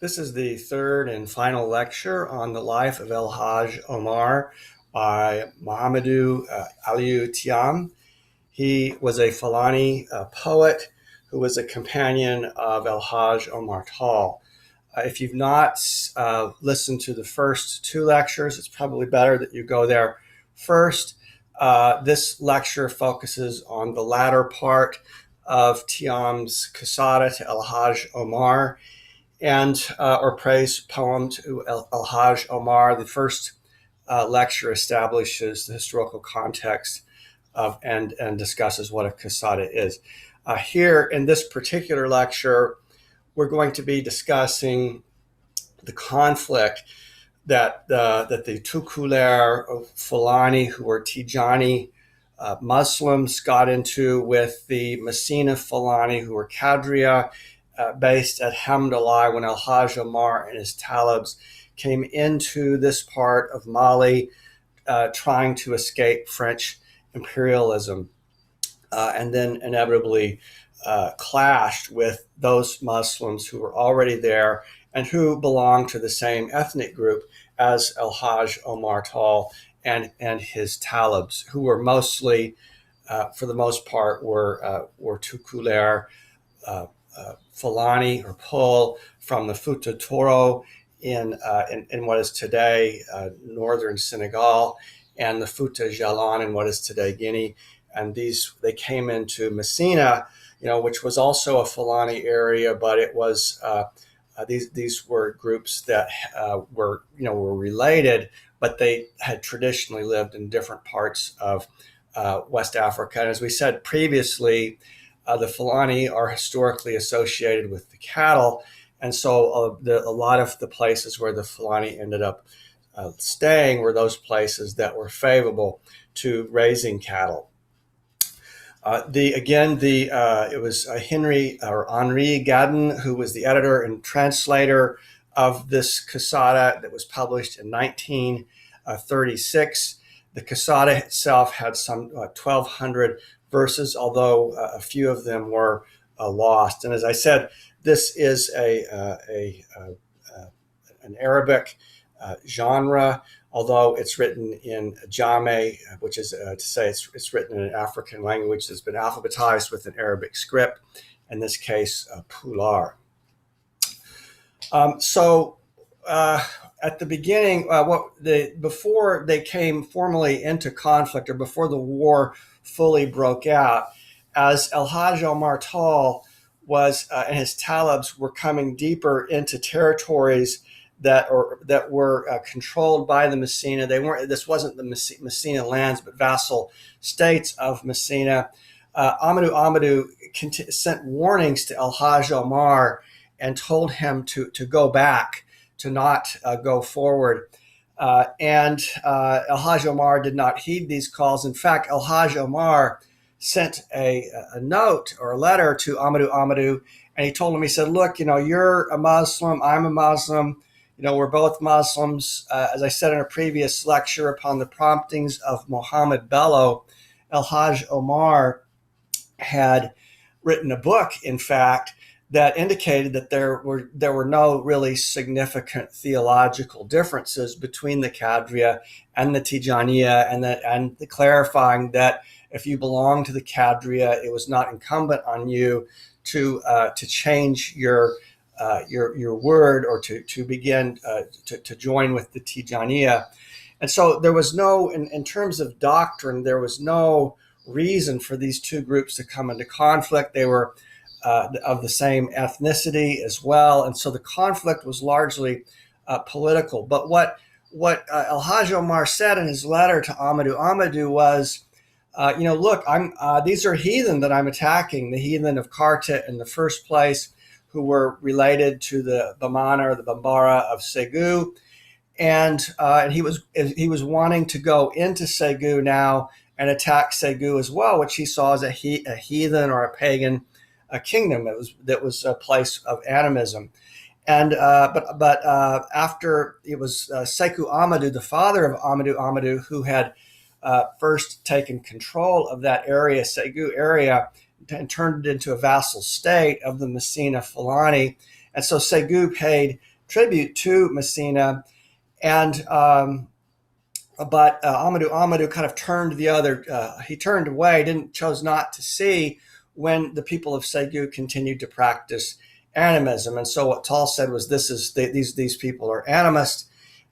This is the third and final lecture on the life of El Hajj Umar by Muhammadu Aliu Tyam. He was a Fulani poet who was a companion of El Hajj Umar Taal. If you've not listened to the first two lectures, it's probably better that you go there first. This lecture focuses on the latter part of Tyam's Qasida to El Hajj Umar and or praise poem to El Hajj Umar. The first lecture establishes the historical context of and discusses what a qasida is. Here in this particular lecture, we're going to be discussing the conflict that the Tukloor Fulani, who were Tijani Muslims, got into with the Messina Fulani, who were Qadriya, based at Hamdallah, when El Hajj Umar and his Talibs came into this part of Mali, trying to escape French imperialism, and then inevitably clashed with those Muslims who were already there and who belonged to the same ethnic group as El Hajj Umar Taal and his Talibs, who were mostly, for the most part, were Tukloor Fulani or Peulh from the Futa Toro in what is today northern Senegal, and the Futa Jalan in what is today Guinea. And they came into Messina, which was also a Fulani area, but it was these were groups that were related, but they had traditionally lived in different parts of West Africa. And as we said previously, the Fulani are historically associated with the cattle, and so a lot of the places where the Fulani ended up staying were those places that were favorable to raising cattle. It was Henry Gadden who was the editor and translator of this qasida that was published in 1936. The qasida itself had some 1,200 verses, although a few of them were lost. And as I said, this is an Arabic genre, although it's written in ajami, which is to say it's written in an African language that's been alphabetized with an Arabic script, in this case, Pular. At the beginning, before they came formally into conflict, or before the war fully broke out, as El Hajj Umar Taal and his Talibs were coming deeper into territories that were controlled by the Messina. This wasn't the Messina lands, but vassal states of Messina. Amadou sent warnings to El Hajj Umar and told him to go back, to not go forward. And El Hajj Umar did not heed these calls. In fact, El Hajj Umar sent a note or a letter to Amadou, and he told him, he said, look, you're a Muslim, I'm a Muslim, we're both Muslims. As I said in a previous lecture, upon the promptings of Muhammad Bello, El Hajj Umar had written a book, in fact, that indicated that there were no really significant theological differences between the Qadriya and the Tijaniyya, and clarifying that if you belong to the Qadriya, it was not incumbent on you to change your word, or to begin to join with the Tijaniyya. And so there was no, in terms of doctrine, there was no reason for these two groups to come into conflict. They were of the same ethnicity as well, and so the conflict was largely political. But what El Hajj Umar said in his letter to Amadou was, look, these are heathen that I'm attacking, the heathen of Karta in the first place, who were related to the Bamana or the Bambara of Segu, and he was wanting to go into Segu now and attack Segu as well, which he saw as a heathen or a pagan kingdom. That was a place of animism. And but after it was Sekou Amadou, the father of Amadou, who had first taken control of that area, Segu area, and turned it into a vassal state of the Messina Fulani. And so Segu paid tribute to Messina, and but Amadou kind of turned the other. He turned away, chose not to see when the people of Segu continued to practice animism. And so what Taal said was, these people are animists.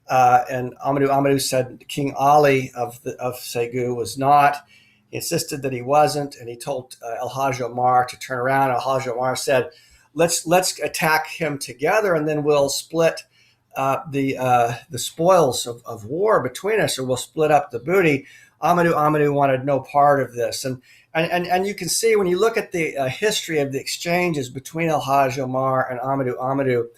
And Amadou said King Ali of Segu was not. He insisted that he wasn't, and he told El Hajj Umar to turn around. El Hajj Umar said, let's attack him together, and then we'll split the spoils of war between us, or we'll split up the booty. Amadou wanted no part of this, and you can see when you look at the history of the exchanges between El Hajj Umar and Amadou,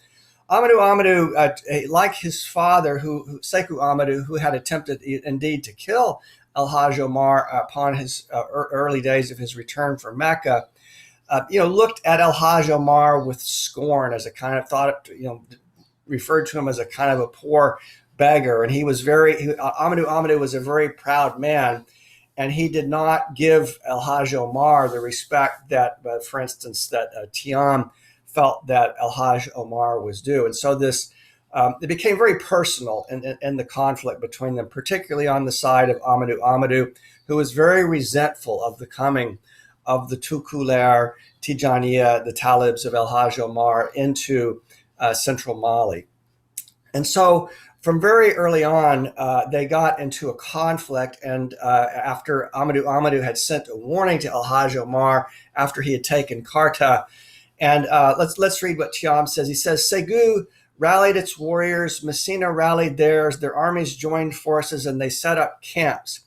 like his father, Sekou Amadou, who had attempted indeed to kill El Hajj Umar upon his early days of his return from Mecca, looked at El Hajj Umar with scorn, as a kind of referred to him as a kind of a poor beggar. And Amadou was a very proud man, and he did not give El Hajj Umar the respect that, for instance, that Tyam felt that El Hajj Umar was due. And so it became very personal in the conflict between them, particularly on the side of Amadou, who was very resentful of the coming of the Tukloor, Tijaniyya, the Talibs of El Hajj Umar into central Mali. And so from very early on, they got into a conflict. And after Amadou had sent a warning to El Hajj Umar after he had taken Karta. And let's read what Tyam says. He says, Segu rallied its warriors, Messina rallied theirs, their armies joined forces, and they set up camps.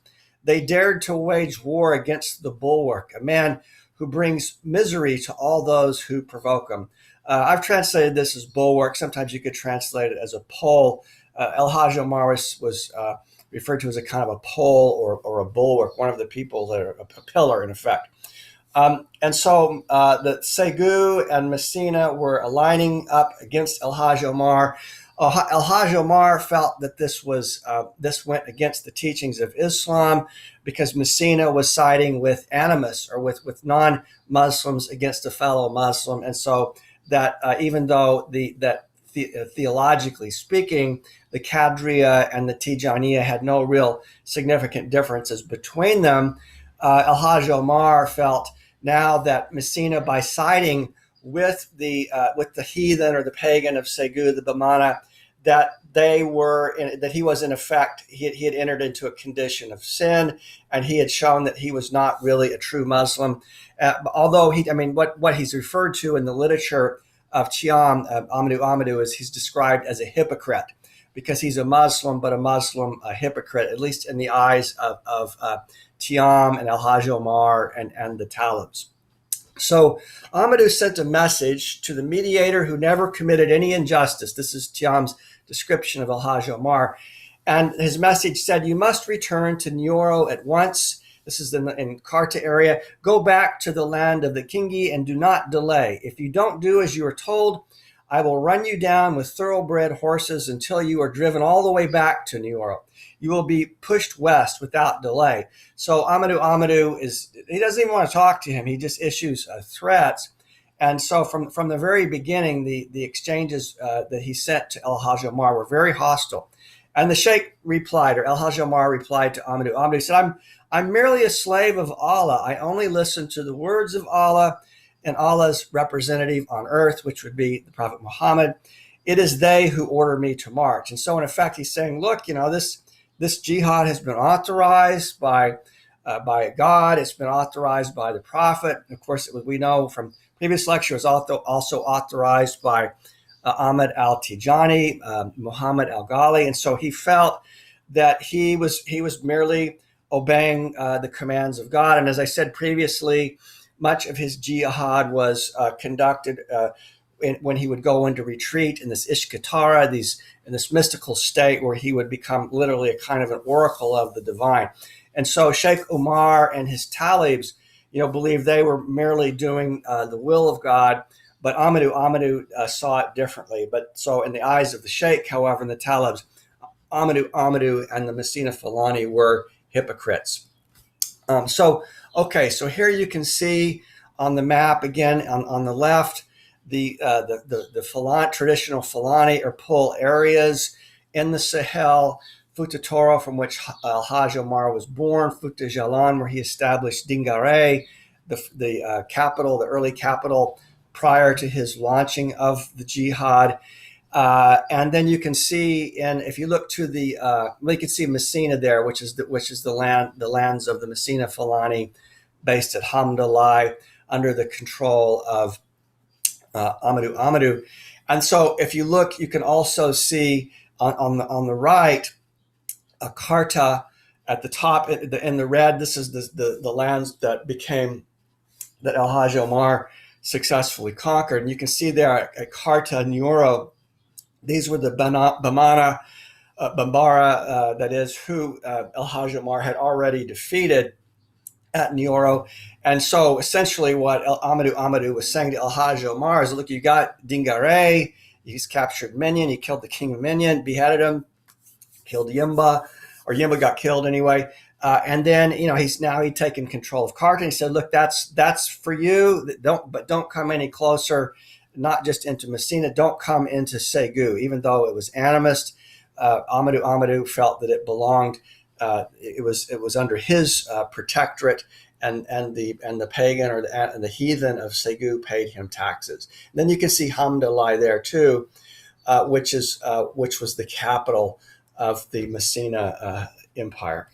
They dared to wage war against the bulwark, a man who brings misery to all those who provoke him. I've translated this as bulwark. Sometimes you could translate it as a pole. El Hajj Umar was referred to as a kind of a pole or a bulwark, one of the people that are a pillar, in effect. And so the Segu and Messina were aligning up against El Hajj Umar. El Hajj Umar felt that this went against the teachings of Islam, because Messina was siding with animists, or with non-Muslims against a fellow Muslim. And so that even though theologically speaking, the Qadriya and the Tijaniyya had no real significant differences between them, El Hajj Umar felt now that Messina, by siding with the heathen or the pagan of Segu, the Bamana, that he was in effect, he had entered into a condition of sin, and he had shown that he was not really a true Muslim. Although what he's referred to in the literature of Tyam, Amadou, is he's described as a hypocrite, because he's a Muslim, but a Muslim hypocrite, at least in the eyes of Tyam and El Hajj Umar and the Talibs. So Amadou sent a message to the mediator who never committed any injustice. This is Tyam's description of El Hajj Umar. And his message said, you must return to Nioro at once. This is in Karta area. Go back to the land of the Kingi and do not delay. If you don't do as you are told, I will run you down with thoroughbred horses until you are driven all the way back to Nioro. You will be pushed west without delay. So Amadou he doesn't even want to talk to him. He just issues threats. And so from the very beginning, the exchanges that he sent to El Hajj Umar were very hostile. And the Sheikh replied, or El Hajj Umar replied to Amadou. Amadou said, I'm merely a slave of Allah. I only listen to the words of Allah and Allah's representative on earth, which would be the Prophet Muhammad. It is they who order me to march. And so in effect, he's saying, look, this jihad has been authorized by God. It's been authorized by the Prophet. Of course, we know from previous lectures, also authorized by Ahmed al-Tijani, Muhammad al-Ghali. And so he felt that he was merely obeying the commands of God. And as I said previously, much of his jihad was conducted when he would go into retreat in this Ishkatara, in this mystical state where he would become literally a kind of an oracle of the divine. And so Sheikh Umar and his talibs, believed they were merely doing the will of God, but Amadou saw it differently. But so in the eyes of the Sheikh, however, and the talibs, Amadou and the Messina Fulani were hypocrites. So here you can see on the map again on the left the traditional Fulani or Peulh areas in the Sahel, Futa Toro, from which Hajj Umar was born, Futa Jalan, where he established Dingare, the capital, the early capital prior to his launching of the jihad. And then you can see, and if you look to you can see Messina there, which is the lands of the Messina Fulani, based at Hamdallah, under the control of Amadou. And so, if you look, you can also see on the right a carta at the top in the red. This is the lands that El Hajj Omar successfully conquered, and you can see there a carta Nyoro. These were the Bambara, that is, who El Hajj Omar had already defeated at Nyoro. And so essentially what Amadou was saying to El Hajj Omar is, look, you got Dingare, he's captured Minion, he killed the king of Minion, beheaded him, killed Yimba, or Yimba got killed anyway. And then, he'd taken control of Carthage. He said, look, that's for you, don't come any closer, not just into Messina, don't come into Segu, even though it was animist. Amadou felt that it belonged, it was under his protectorate, and the pagan or the heathen of Segu paid him taxes. And then you can see Hamdallah there too, which was the capital of the Messina Empire.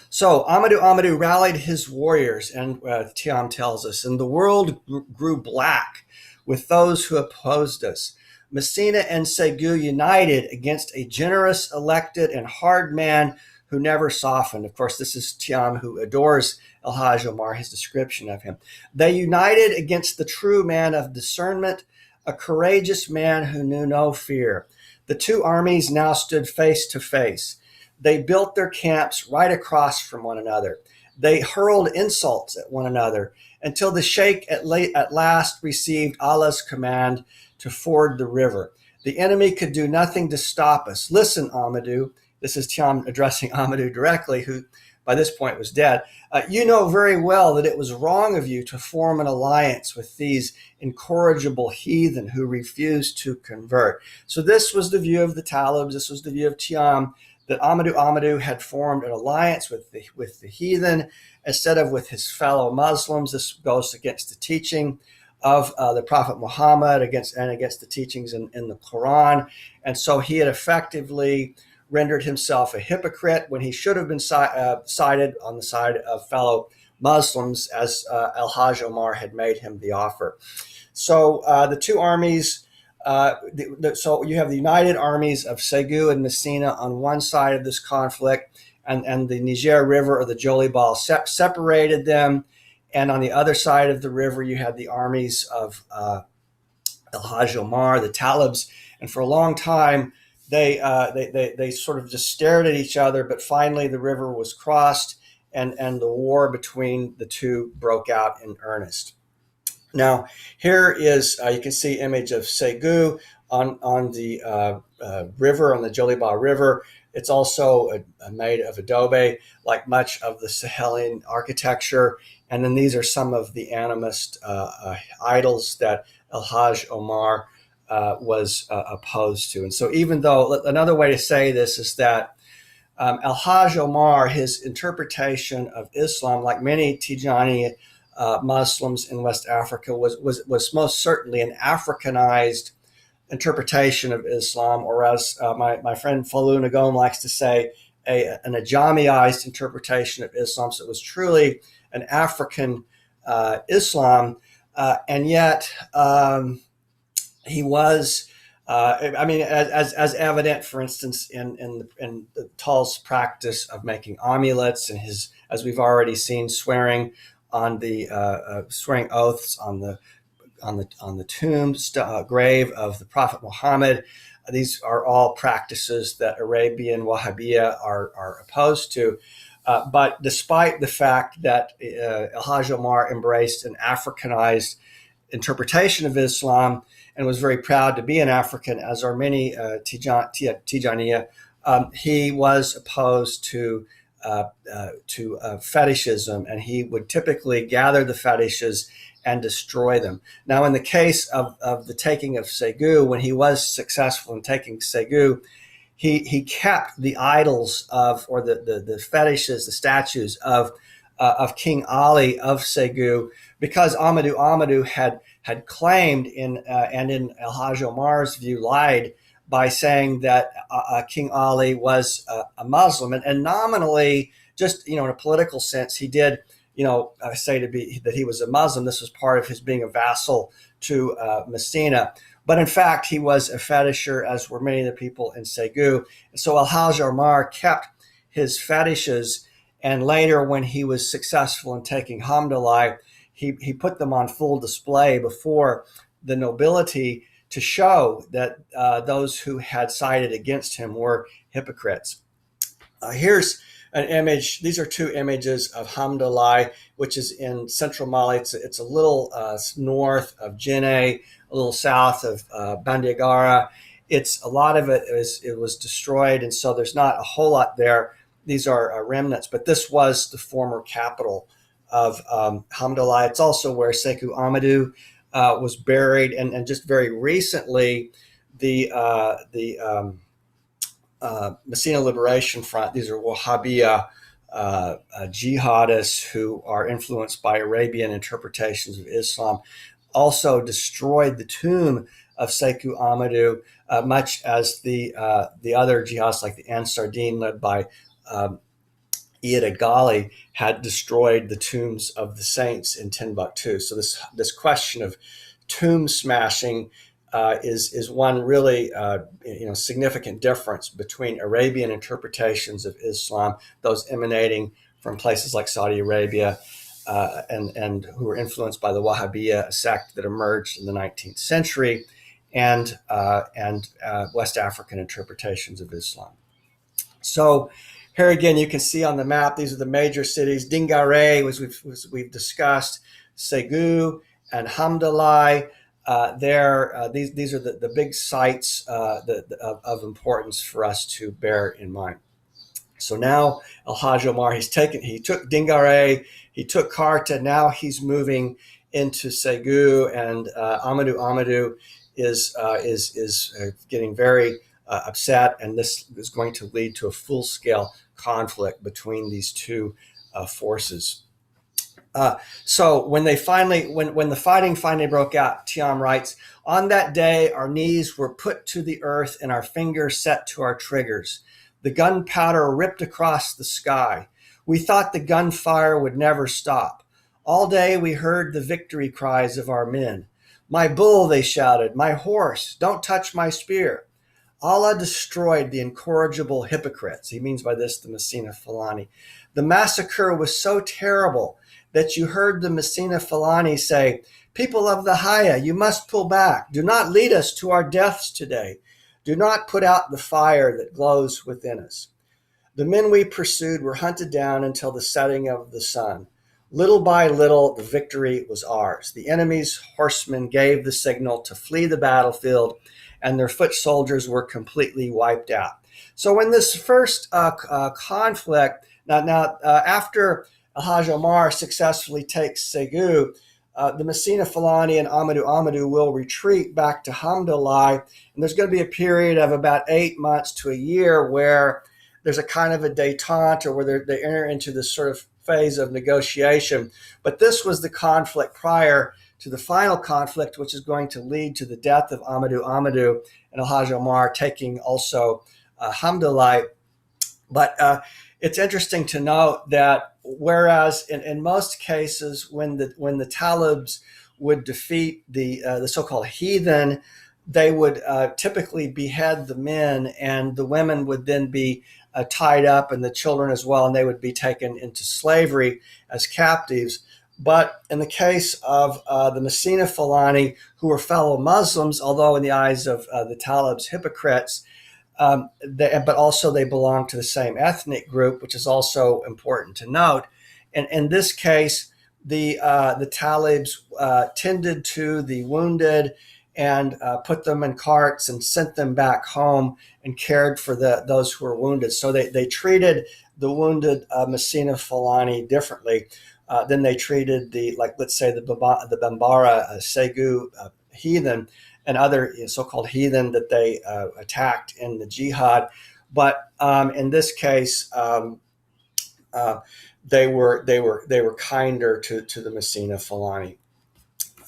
So Amadou rallied his warriors, and Tyam tells us, and the world grew black with those who opposed us. Messina and Segu united against a generous, elected, and hard man who never softened. Of course, this is Tyam, who adores El Hajj Omar, his description of him. They united against the true man of discernment, a courageous man who knew no fear. The two armies now stood face to face. They built their camps right across from one another. They hurled insults at one another until the sheikh at last received Allah's command to ford the river. The enemy could do nothing to stop us. Listen, Amadou. This is Tyam addressing Amadou directly, who by this point was dead. You know very well that it was wrong of you to form an alliance with these incorrigible heathen who refused to convert. So this was the view of the Talibs. This was the view of Tyam, that Amadou had formed an alliance with the heathen instead of with his fellow Muslims. This goes against the teaching of the Prophet Muhammad, against the teachings in the Quran. And so he had effectively rendered himself a hypocrite when he should have been sided on the side of fellow Muslims, as El Hajj Omar had made him the offer. So the two armies, so you have the united armies of Segu and Messina on one side of this conflict, and the Niger River, or the Jolibal, separated them. And on the other side of the river, you had the armies of El Hajj Omar, the Talibs. And for a long time, they sort of just stared at each other. But finally, the river was crossed, and the war between the two broke out in earnest. Now, here is, you can see image of Segu on the river, on the Jolibal River. It's also made of adobe, like much of the Sahelian architecture. And then these are some of the animist idols that El Hajj Omar was opposed to. And so even though, another way to say this is that El Hajj Omar, his interpretation of Islam, like many Tijaniyya Muslims in West Africa, was most certainly an Africanized interpretation of Islam, or as my friend Falun Gong likes to say, an ajamiized interpretation of Islam. So it was truly an African Islam, and yet he was, as evident, for instance, in Taal's practice of making amulets, and his, as we've already seen, swearing oaths on the tomb grave of the Prophet Muhammad. These are all practices that Arabian Wahhabiyya are opposed to. But despite the fact that El Hajj Umar embraced an Africanized interpretation of Islam and was very proud to be an African, as are many Tijaniyya, he was opposed to fetishism, and he would typically gather the fetishes and destroy them. Now, in the case of the taking of Segu, when he was successful in taking Segu, he kept the idols of, or the fetishes, the statues of King Ali of Segu, because Amadou had claimed and in El Hajj Omar's view lied by saying that King Ali was a Muslim, and nominally, just in a political sense, he did say that he was a Muslim. This was part of his being a vassal to Messina. But in fact, he was a fetisher, as were many of the people in Segu. So El Hajj Umar kept his fetishes, and later, when he was successful in taking Hamdallah, he put them on full display before the nobility to show that those who had sided against him were hypocrites. Here's an image. These are two images of Hamdallah, which is in central Mali. It's a little north of Djenné, a little south of Bandiagara. A lot of it was destroyed, and so there's not a whole lot there. These are remnants, but this was the former capital of Hamdallah. It's also where Sekou Amadou was buried, and just very recently, the Messina Liberation Front. These are Wahhabiya jihadists who are influenced by Arabian interpretations of Islam, also destroyed the tomb of Sekou Amadou, much as the other jihadists like the Ansar Dine, led by Iyad Ghali, had destroyed the tombs of the saints in Timbuktu. So this question of tomb smashing is one really significant difference between Arabian interpretations of Islam, those emanating from places like Saudi Arabia, and who were influenced by the Wahhabiya sect that emerged in the 19th century, and West African interpretations of Islam. So here again, you can see on the map, these are the major cities. Dingare, as we've discussed, Segu and Hamdallah. These are the big sites of importance for us to bear in mind. So now El Hajj Umar, he took Dingare, he took Karta. Now he's moving into Segu, and Amadou is getting very upset, and this is going to lead to a full-scale conflict between these two forces. So when the fighting finally broke out, Tyam writes, "On that day, our knees were put to the earth and our fingers set to our triggers. The gunpowder ripped across the sky. We thought the gunfire would never stop. All day we heard the victory cries of our men. 'My bull,' they shouted, 'my horse, don't touch my spear.' Allah destroyed the incorrigible hypocrites." He means by this the Messina Fulani. "The massacre was so terrible that you heard the Messina Fulani say, 'People of the Haya, you must pull back. Do not lead us to our deaths today. Do not put out the fire that glows within us.' The men we pursued were hunted down until the setting of the sun. Little by little, the victory was ours. The enemy's horsemen gave the signal to flee the battlefield, and their foot soldiers were completely wiped out." So when this first conflict, after El Hajj Umar successfully takes Segu, the Messina Fulani and Amadou will retreat back to Hamdallah, and there's going to be a period of about 8 months to a year where there's a kind of a détente, or where they enter into this sort of phase of negotiation. But this was the conflict prior to the final conflict, which is going to lead to the death of Amadou and El Hajj Umar taking also Hamdallah. But it's interesting to note that whereas in most cases when the Talibs would defeat the so-called heathen, they would typically behead the men, and the women would then be tied up, and the children as well, and they would be taken into slavery as captives. But in the case of the Messina Fulani, who were fellow Muslims, although in the eyes of the Talibs, hypocrites, but also they belong to the same ethnic group, which is also important to note. And in this case, the Talibs tended to the wounded and put them in carts and sent them back home and cared for those who were wounded. So they treated the wounded Messina Fulani differently than they treated let's say the Bambara Segu heathen and other so-called heathen that they attacked in the jihad. But in this case, they were kinder to the Messina Fulani.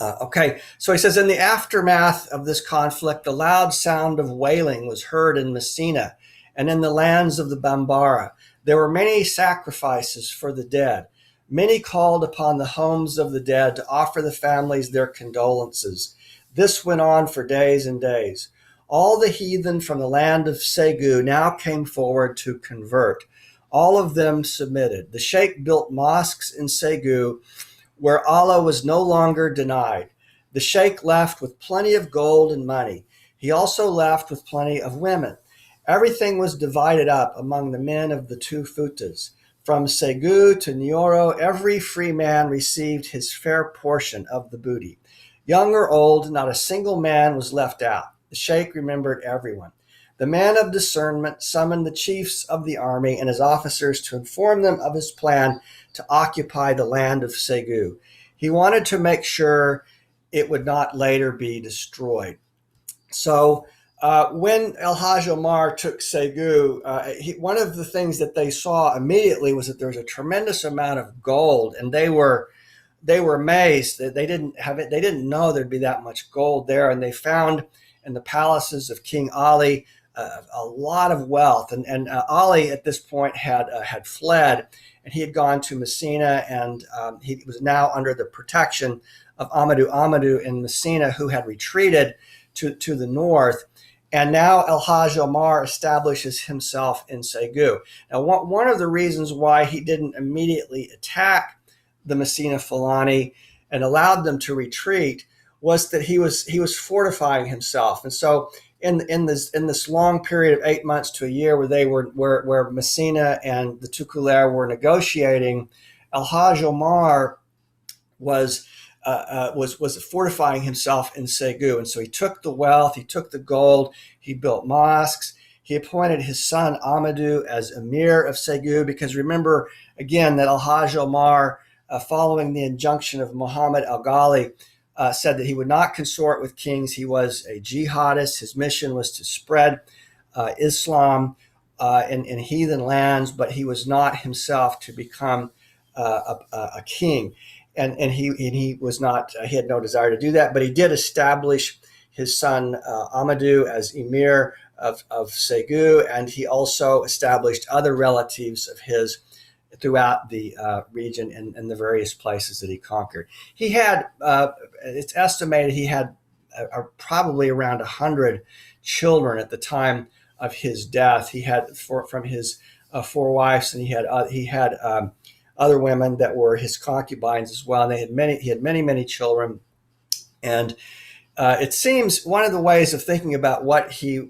Okay, so he says, in the aftermath of this conflict, a loud sound of wailing was heard in Messina and in the lands of the Bambara. There were many sacrifices for the dead. Many called upon the homes of the dead to offer the families their condolences. This went on for days and days. All the heathen from the land of Segu now came forward to convert. All of them submitted. The sheikh built mosques in Segu where Allah was no longer denied. The sheikh left with plenty of gold and money. He also left with plenty of women. Everything was divided up among the men of the two futas. From Segu to Nyoro, every free man received his fair portion of the booty. Young or old, not a single man was left out. The sheikh remembered everyone. The man of discernment summoned the chiefs of the army and his officers to inform them of his plan to occupy the land of Segu. He wanted to make sure it would not later be destroyed. So when Hajj Umar took Segu, one of the things that they saw immediately was that there was a tremendous amount of gold, and they were amazed that they didn't know there'd be that much gold there, and they found in the palaces of King Ali a lot of wealth. And Ali at this point had fled, and he had gone to Messina, and he was now under the protection of Amadou in Messina, who had retreated to the north. And now Hajj Umar establishes himself in Segu. Now, one of the reasons why he didn't immediately attack the Messina Fulani and allowed them to retreat was that he was fortifying himself. And so in this long period of 8 months to a year where Messina and the Tukloor were negotiating, Hajj Umar was fortifying himself in Segu. And so he took the wealth, he took the gold, he built mosques, he appointed his son Amadou as emir of Segu, because remember again that Hajj Umar, following the injunction of Muhammad al-Ghali, said that he would not consort with kings. He was a jihadist. His mission was to spread Islam in heathen lands, but he was not himself to become a king. And he was not. He had no desire to do that. But he did establish his son Amadou as emir of Segu, and he also established other relatives of his throughout the region and the various places that he conquered. He had, it's estimated, he had probably around 100 children at the time of his death. He had from his 4 wives, and he had other women that were his concubines as well. And he had many children. And it seems one of the ways of thinking about what he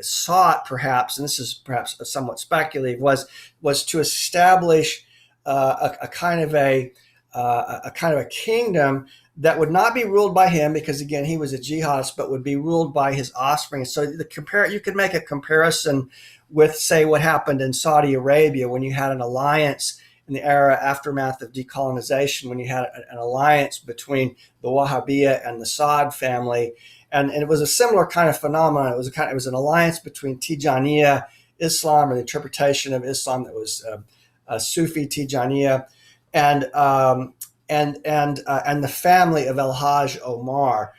sought, perhaps, and this is perhaps somewhat speculative, was to establish a kind of a kingdom that would not be ruled by him, because again he was a jihadist, but would be ruled by his offspring. So you could make a comparison with, say, what happened in Saudi Arabia when you had an alliance in the aftermath of decolonization, when you had an alliance between the Wahhabiyya and the Saud family, and it was a similar kind of phenomenon. It was an alliance between Tijaniyya Islam, or the interpretation of Islam that was Sufi Tijaniyya, and the family of Hajj Umar.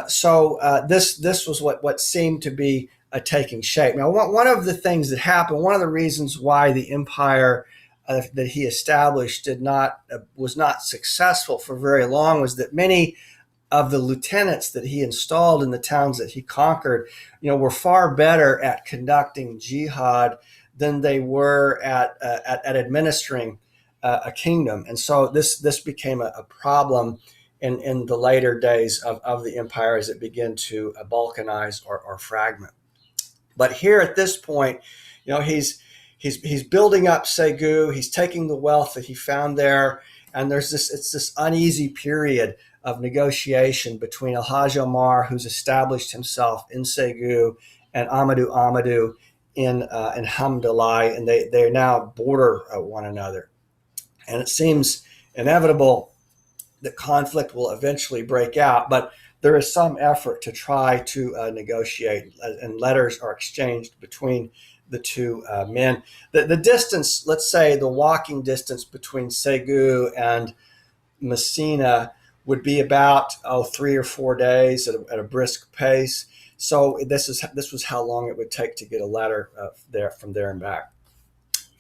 So this was what seemed to be taking shape. Now, one of the things that happened, one of the reasons why the empire that he established was not successful for very long, was that many of the lieutenants that he installed in the towns that he conquered, were far better at conducting jihad than they were at administering a kingdom. And so this became a problem in the later days of the empire as it began to balkanize or fragment. But here at this point, he's building up Segu. He's taking the wealth that he found there, and it's this uneasy period of negotiation between Hajj Umar, who's established himself in Segu, and Amadou in Hamdallah, and they now border one another. And it seems inevitable that conflict will eventually break out, but there is some effort to try to negotiate, and letters are exchanged between the two men. The distance, let's say the walking distance between Segu and Messina would be about 3 or 4 days at a brisk pace. So this was how long it would take to get a letter from there and back.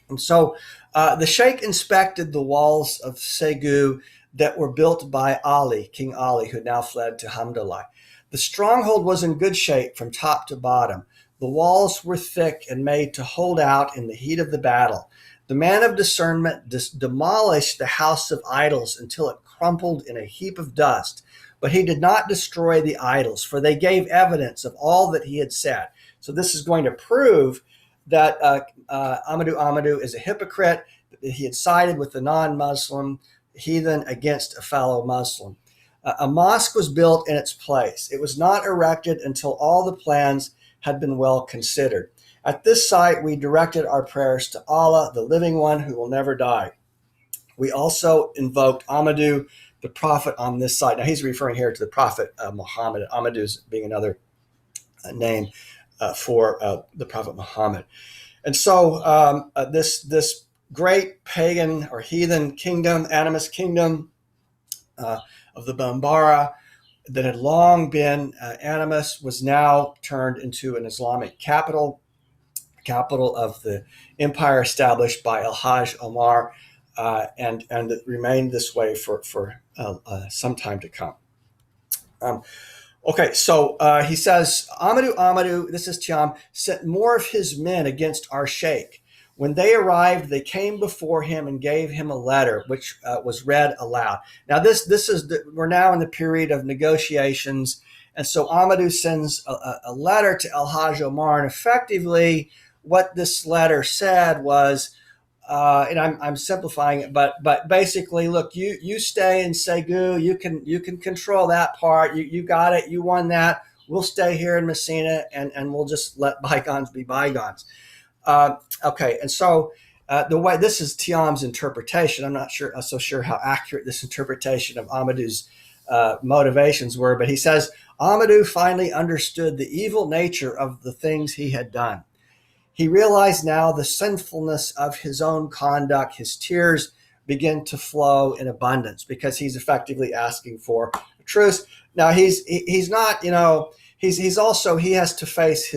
And so the Sheikh inspected the walls of Segu that were built by Ali, King Ali, who now fled to Hamdallah. The stronghold was in good shape from top to bottom. The walls were thick and made to hold out in the heat of the battle. The man of discernment demolished the house of idols until it crumpled in a heap of dust. But he did not destroy the idols, for they gave evidence of all that he had said. So this is going to prove that Amadou is a hypocrite, that he had sided with the non-Muslim heathen against a fellow Muslim. A mosque was built in its place. It was not erected until all the plans had been well considered. At this site, we directed our prayers to Allah, the living one who will never die. We also invoked Amadou, the prophet, on this site. Now he's referring here to the prophet Muhammad. Amadou's being another name for the prophet Muhammad. And so this great pagan or heathen kingdom, animist kingdom of the Bambara, that had long been animist, was now turned into an Islamic capital of the empire established by Hajj Umar, and it remained this way for some time to come. Okay, so he says, Amadou, this is Tyam, sent more of his men against our sheikh. When they arrived, they came before him and gave him a letter, which was read aloud. Now, we're now in the period of negotiations, and so Amadou sends a letter to Hajj Umar, and effectively, what this letter said was, and I'm simplifying it, but basically, look, you stay in Segu, you can control that part, you got it, you won that. We'll stay here in Messina, and we'll just let bygones be bygones. Okay, and so the way this is Tyam's interpretation, I'm not so sure how accurate this interpretation of Amadou's motivations were, but he says Amadou finally understood the evil nature of the things he had done. He realized now the sinfulness of his own conduct. His tears begin to flow in abundance because he's effectively asking for a truce. Now he's not, he's also, he has to face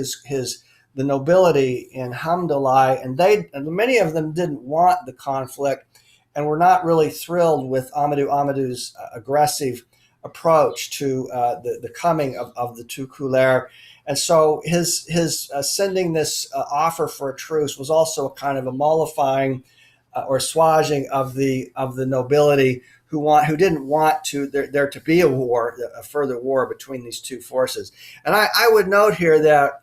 the nobility in Hamdallah, and many of them didn't want the conflict and were not really thrilled with Amadou's aggressive approach to the coming of the Tukloor. And so his sending this offer for a truce was also a kind of a mollifying or assuaging of the nobility who didn't want there to be a further war between these two forces. And I would note here that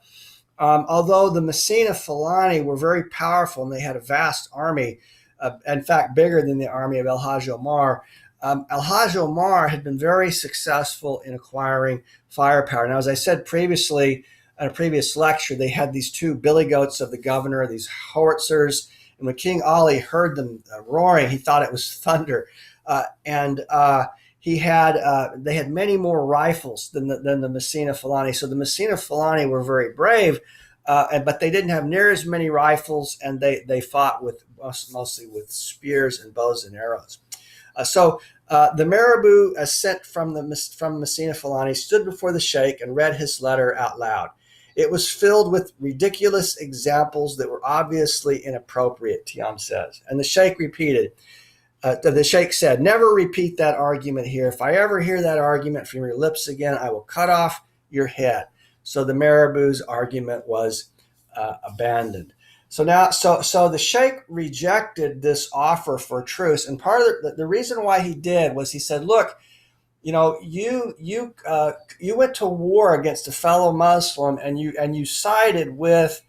although the Messina Fulani were very powerful and they had a vast army, in fact bigger than the army of Hajj Umar, Hajj Umar had been very successful in acquiring firepower. Now, as I said previously, in a previous lecture, they had these two billy goats of the governor, these howitzers, and when King Ali heard them roaring, he thought it was thunder. They had many more rifles than the Messina Fulani. So the Messina Fulani were very brave, but they didn't have near as many rifles, and they fought mostly with spears and bows and arrows. So the Marabout sent from Messina Fulani stood before the sheikh and read his letter out loud. It was filled with ridiculous examples that were obviously inappropriate, Tyam says. And the sheikh repeated. The sheikh said, "Never repeat that argument here. If I ever hear that argument from your lips again, I will cut off your head." So the Marabout's argument was abandoned. So the sheikh rejected this offer for a truce, and part of the reason why he did was he said, "Look, you went to war against a fellow Muslim, and you sided with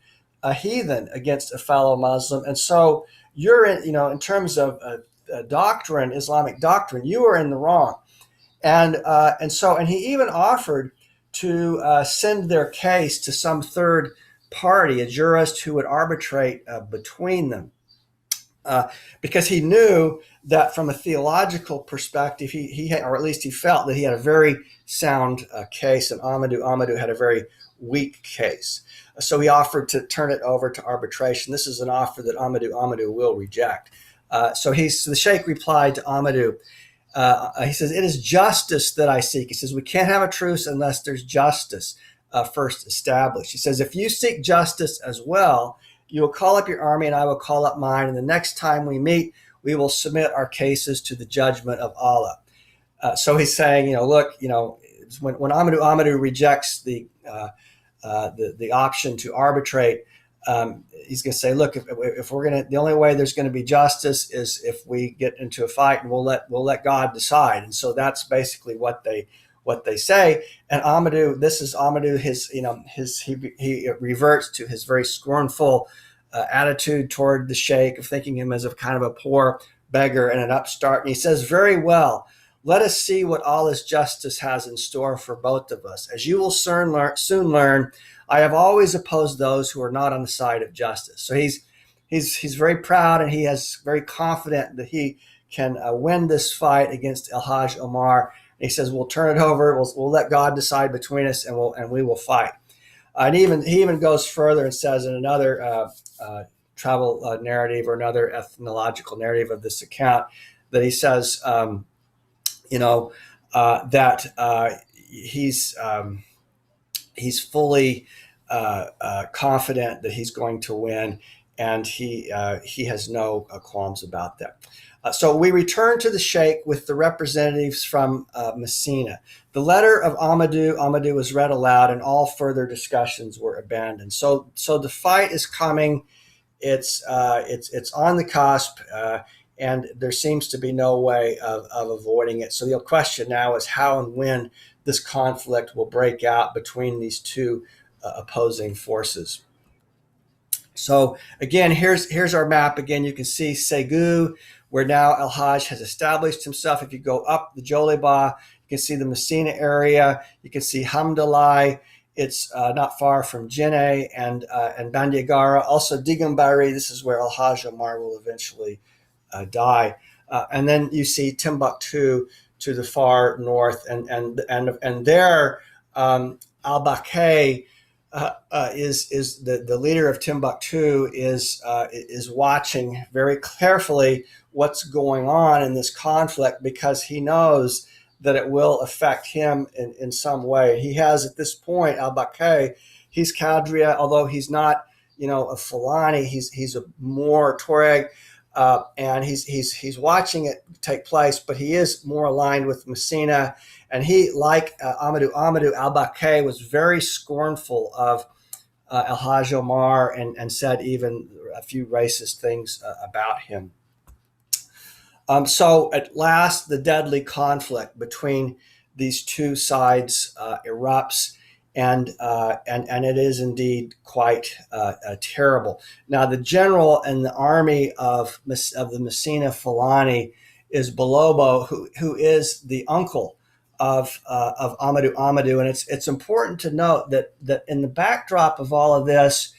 a heathen against a fellow Muslim, and so you're in terms of doctrine, Islamic doctrine, you are in the wrong." And he even offered to send their case to some third party, a jurist who would arbitrate between them. Because he knew that from a theological perspective, he had, or at least he felt that he had a very sound case, and Amadou had a very weak case. So he offered to turn it over to arbitration. This is an offer that Amadou will reject. So the Sheikh replied to Amadou. He says, "It is justice that I seek." He says, "We can't have a truce unless there's justice first established." He says, "If you seek justice as well, you will call up your army and I will call up mine. And the next time we meet, we will submit our cases to the judgment of Allah." So he's saying, look, when Amadou rejects the option to arbitrate, he's going to say, look, if we're going to, the only way there's going to be justice is if we get into a fight, and we'll let God decide. And so that's basically what they say. And Amadou, he reverts to his very scornful attitude toward the Sheikh, of thinking him as a kind of a poor beggar and an upstart. And he says, "Very well, let us see what Allah's justice has in store for both of us. As you will soon learn, I have always opposed those who are not on the side of justice." So he's very proud, and he is very confident that he can win this fight against Hajj Umar. He says, "We'll turn it over. We'll let God decide between us, and we will fight." And he even goes further and says in another travel narrative, or another ethnological narrative of this account, that he says, that he's fully confident that he's going to win, and he has no qualms about that. So we return to the Sheikh with the representatives from Messina. The letter of Amadou was read aloud, and all further discussions were abandoned. So the fight is coming. It's on the cusp, and there seems to be no way of avoiding it. So the question now is how and when this conflict will break out between these two opposing forces. So again, here's our map. Again, you can see Ségou, where now El-Hajj has established himself. If you go up the Joliba, you can see the Messina area. You can see Hamdallah. It's not far from Djenné and Bandiagara. Also Digambari, this is where El-Hajj Umar will eventually die. And then you see Timbuktu to the far north. And there, al-Bakay is the leader of Timbuktu is watching very carefully what's going on in this conflict, because he knows that it will affect him in some way. He has at this point, al-Bakay, he's Kadria, although he's not a Fulani, he's a more Tuareg, and he's watching it take place, but he is more aligned with Messina. And he, like Amadou, al-Bakay was very scornful of El-Hajj Omar, and said even a few racist things about him. So at last, the deadly conflict between these two sides erupts, and it is indeed quite terrible. Now, the general and the army of the Messina Fulani is Balobo, who is the uncle of Amadou, and it's important to note that in the backdrop of all of this,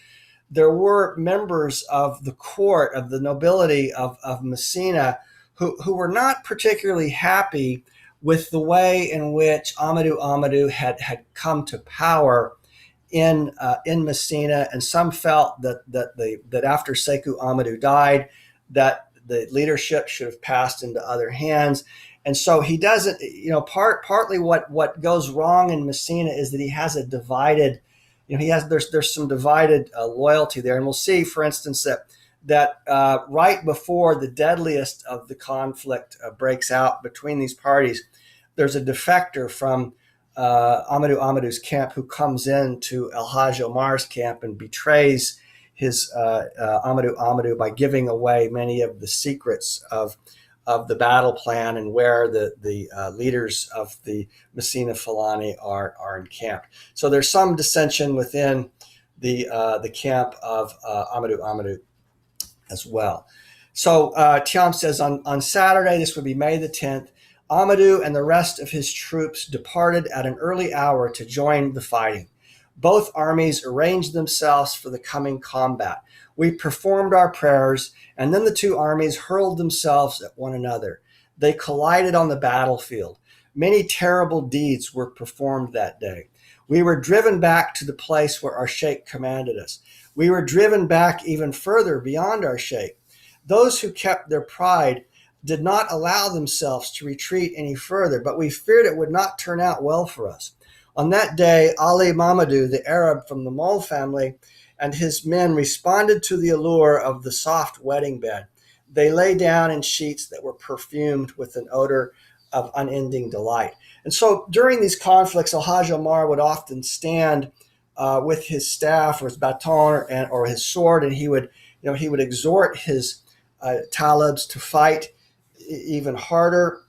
there were members of the court, of the nobility of Messina, who were not particularly happy with the way in which Amadou had come to power in Messina, and some felt that after Sekou Amadou died, that the leadership should have passed into other hands. And so he doesn't, partly what goes wrong in Messina is that he has a divided, there's some divided loyalty there. And we'll see, for instance, that right before the deadliest of the conflict breaks out between these parties, there's a defector from Amadou's camp who comes into El-Hajj Omar's camp and betrays his Amadou by giving away many of the secrets of the battle plan and where the leaders of the Messina Fulani are encamped. So there's some dissension within the camp of Amadou as well. So Tyam says on Saturday, this would be May the 10th, Amadou and the rest of his troops departed at an early hour to join the fighting. Both armies arranged themselves for the coming combat. We performed our prayers, and then the two armies hurled themselves at one another. They collided on the battlefield. Many terrible deeds were performed that day. We were driven back to the place where our sheikh commanded us. We were driven back even further beyond our sheikh. Those who kept their pride did not allow themselves to retreat any further, but we feared it would not turn out well for us. On that day, Ali Muhammadu, the Arab from the Mole family, and his men responded to the allure of the soft wedding bed. They lay down in sheets that were perfumed with an odor of unending delight. And so during these conflicts, Hajj Umar would often stand with his staff or his baton or his sword, and he would exhort his talibs to fight even harder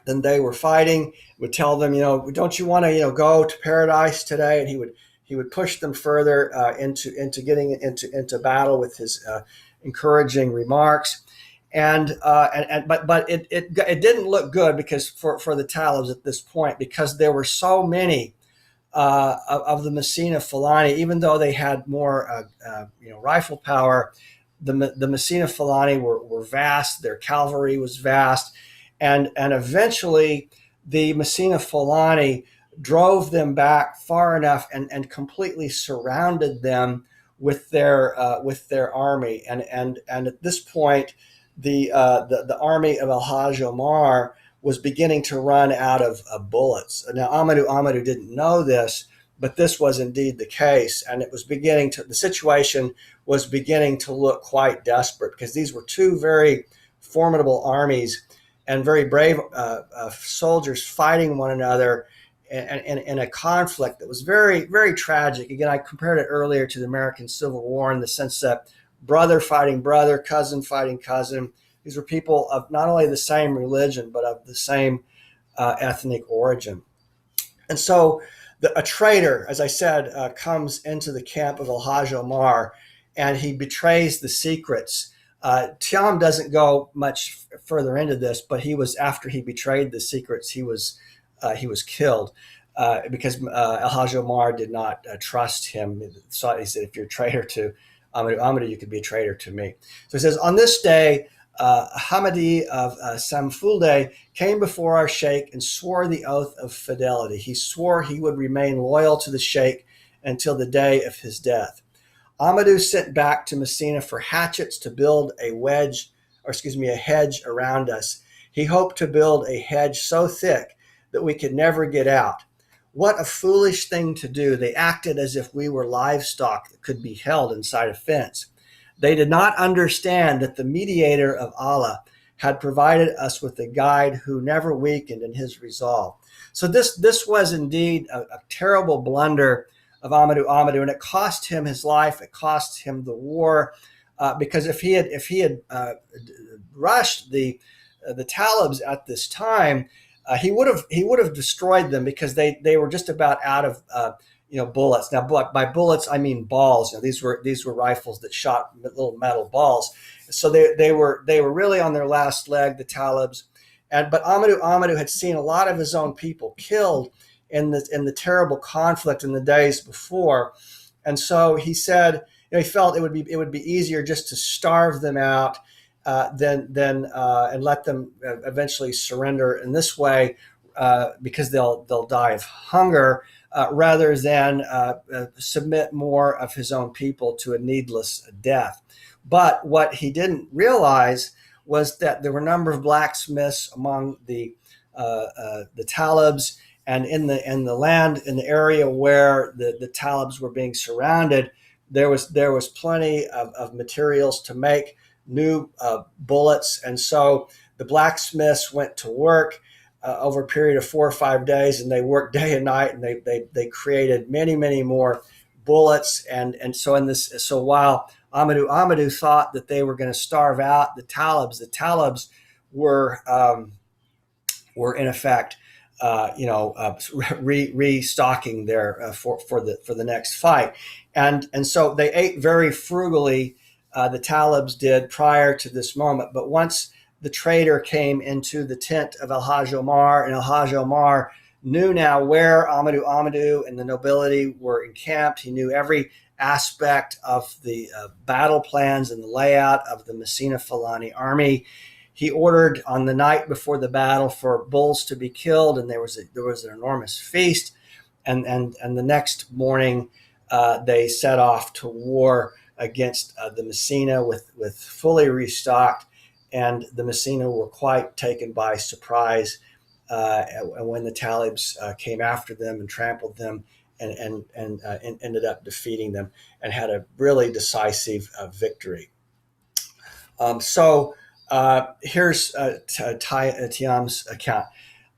than they were fighting. Would tell them, don't you want to, go to paradise today? And he would push them further into getting into battle with his encouraging remarks. But it didn't look good because for the Talibs at this point, because there were so many of the Messina Fulani, even though they had more rifle power. The Messina Fulani were vast. Their cavalry was vast, and eventually the Messina Fulani drove them back far enough and completely surrounded them with their army. And at this point, the army of Hajj Umar was beginning to run out of bullets. Now Amadou didn't know this, but this was indeed the case, and the situation was beginning to look quite desperate, because these were two very formidable armies and very brave soldiers fighting one another in a conflict that was very, very tragic. Again, I compared it earlier to the American Civil War in the sense that brother fighting brother, cousin fighting cousin. These were people of not only the same religion, but of the same ethnic origin. And so a traitor, as I said, comes into the camp of Hajj Umar, and he betrays the secrets. Tyam doesn't go much further into this, but after he betrayed the secrets, he was killed because Hajj Umar did not trust him. So he said, if you're a traitor to Amadou, you could be a traitor to me. So he says, on this day, Hamadi of Samfulde came before our sheikh and swore the oath of fidelity. He swore he would remain loyal to the sheikh until the day of his death. Amadou sent back to Messina for hatchets to build a hedge around us. He hoped to build a hedge so thick that we could never get out. What a foolish thing to do. They acted as if we were livestock that could be held inside a fence. They did not understand that the mediator of Allah had provided us with a guide who never weakened in his resolve. So this was indeed a terrible blunder of Amadou, and it cost him his life. It cost him the war, because if he had rushed the Talibs at this time, he would have destroyed them, because they were just about out of bullets. Now, by bullets I mean balls. These were rifles that shot little metal balls. So they were really on their last leg, the Talibs. But Amadou had seen a lot of his own people killed in the terrible conflict in the days before, and so he said, he felt it would be easier just to starve them out than and let them eventually surrender in this way, because they'll die of hunger, rather than submit more of his own people to a needless death. But what he didn't realize was that there were a number of blacksmiths among the Talibs, and in the area where the Talibs were being surrounded, there was plenty of materials to make new bullets. And so the blacksmiths went to work over a period of 4 or 5 days, and they worked day and night, and they created many, many more bullets. And so while Amadou thought that they were going to starve out the Talibs were in effect restocking there for the next fight. And so they ate very frugally, the Talibs did, prior to this moment. But once the traitor came into the tent of El Hajj Umar, and El Hajj Umar knew now where Amadou and the nobility were encamped. He knew every aspect of the battle plans and the layout of the Messina Fulani army. He ordered on the night before the battle for bulls to be killed, and there was an enormous feast. And the next morning, they set off to war against the Messina with fully restocked, and the Messina were quite taken by surprise when the Talibs came after them and trampled them and ended up defeating them and had a really decisive victory. Here's Tyam's account.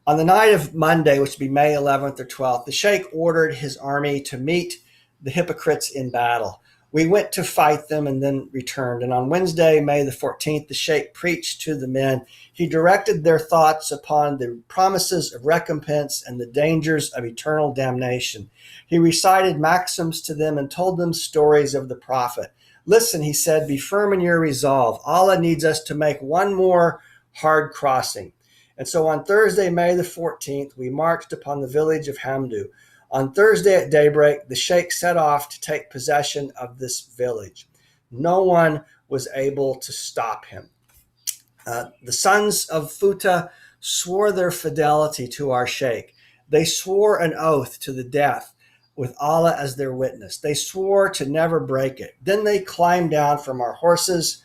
On the night of Monday, which would be May 11th or 12th, the Sheikh ordered his army to meet the hypocrites in battle. We went to fight them and then returned. And on Wednesday, May the 14th, the Sheikh preached to the men. He directed their thoughts upon the promises of recompense and the dangers of eternal damnation. He recited maxims to them and told them stories of the Prophet. Listen, he said, be firm in your resolve. Allah needs us to make one more hard crossing. And so on Thursday, May the 14th, we marched upon the village of Amadou. On Thursday at daybreak, the Sheikh set off to take possession of this village. No one was able to stop him. The sons of Futa swore their fidelity to our Sheikh. They swore an oath to the death with Allah as their witness. They swore to never break it. Then they climbed down from our horses.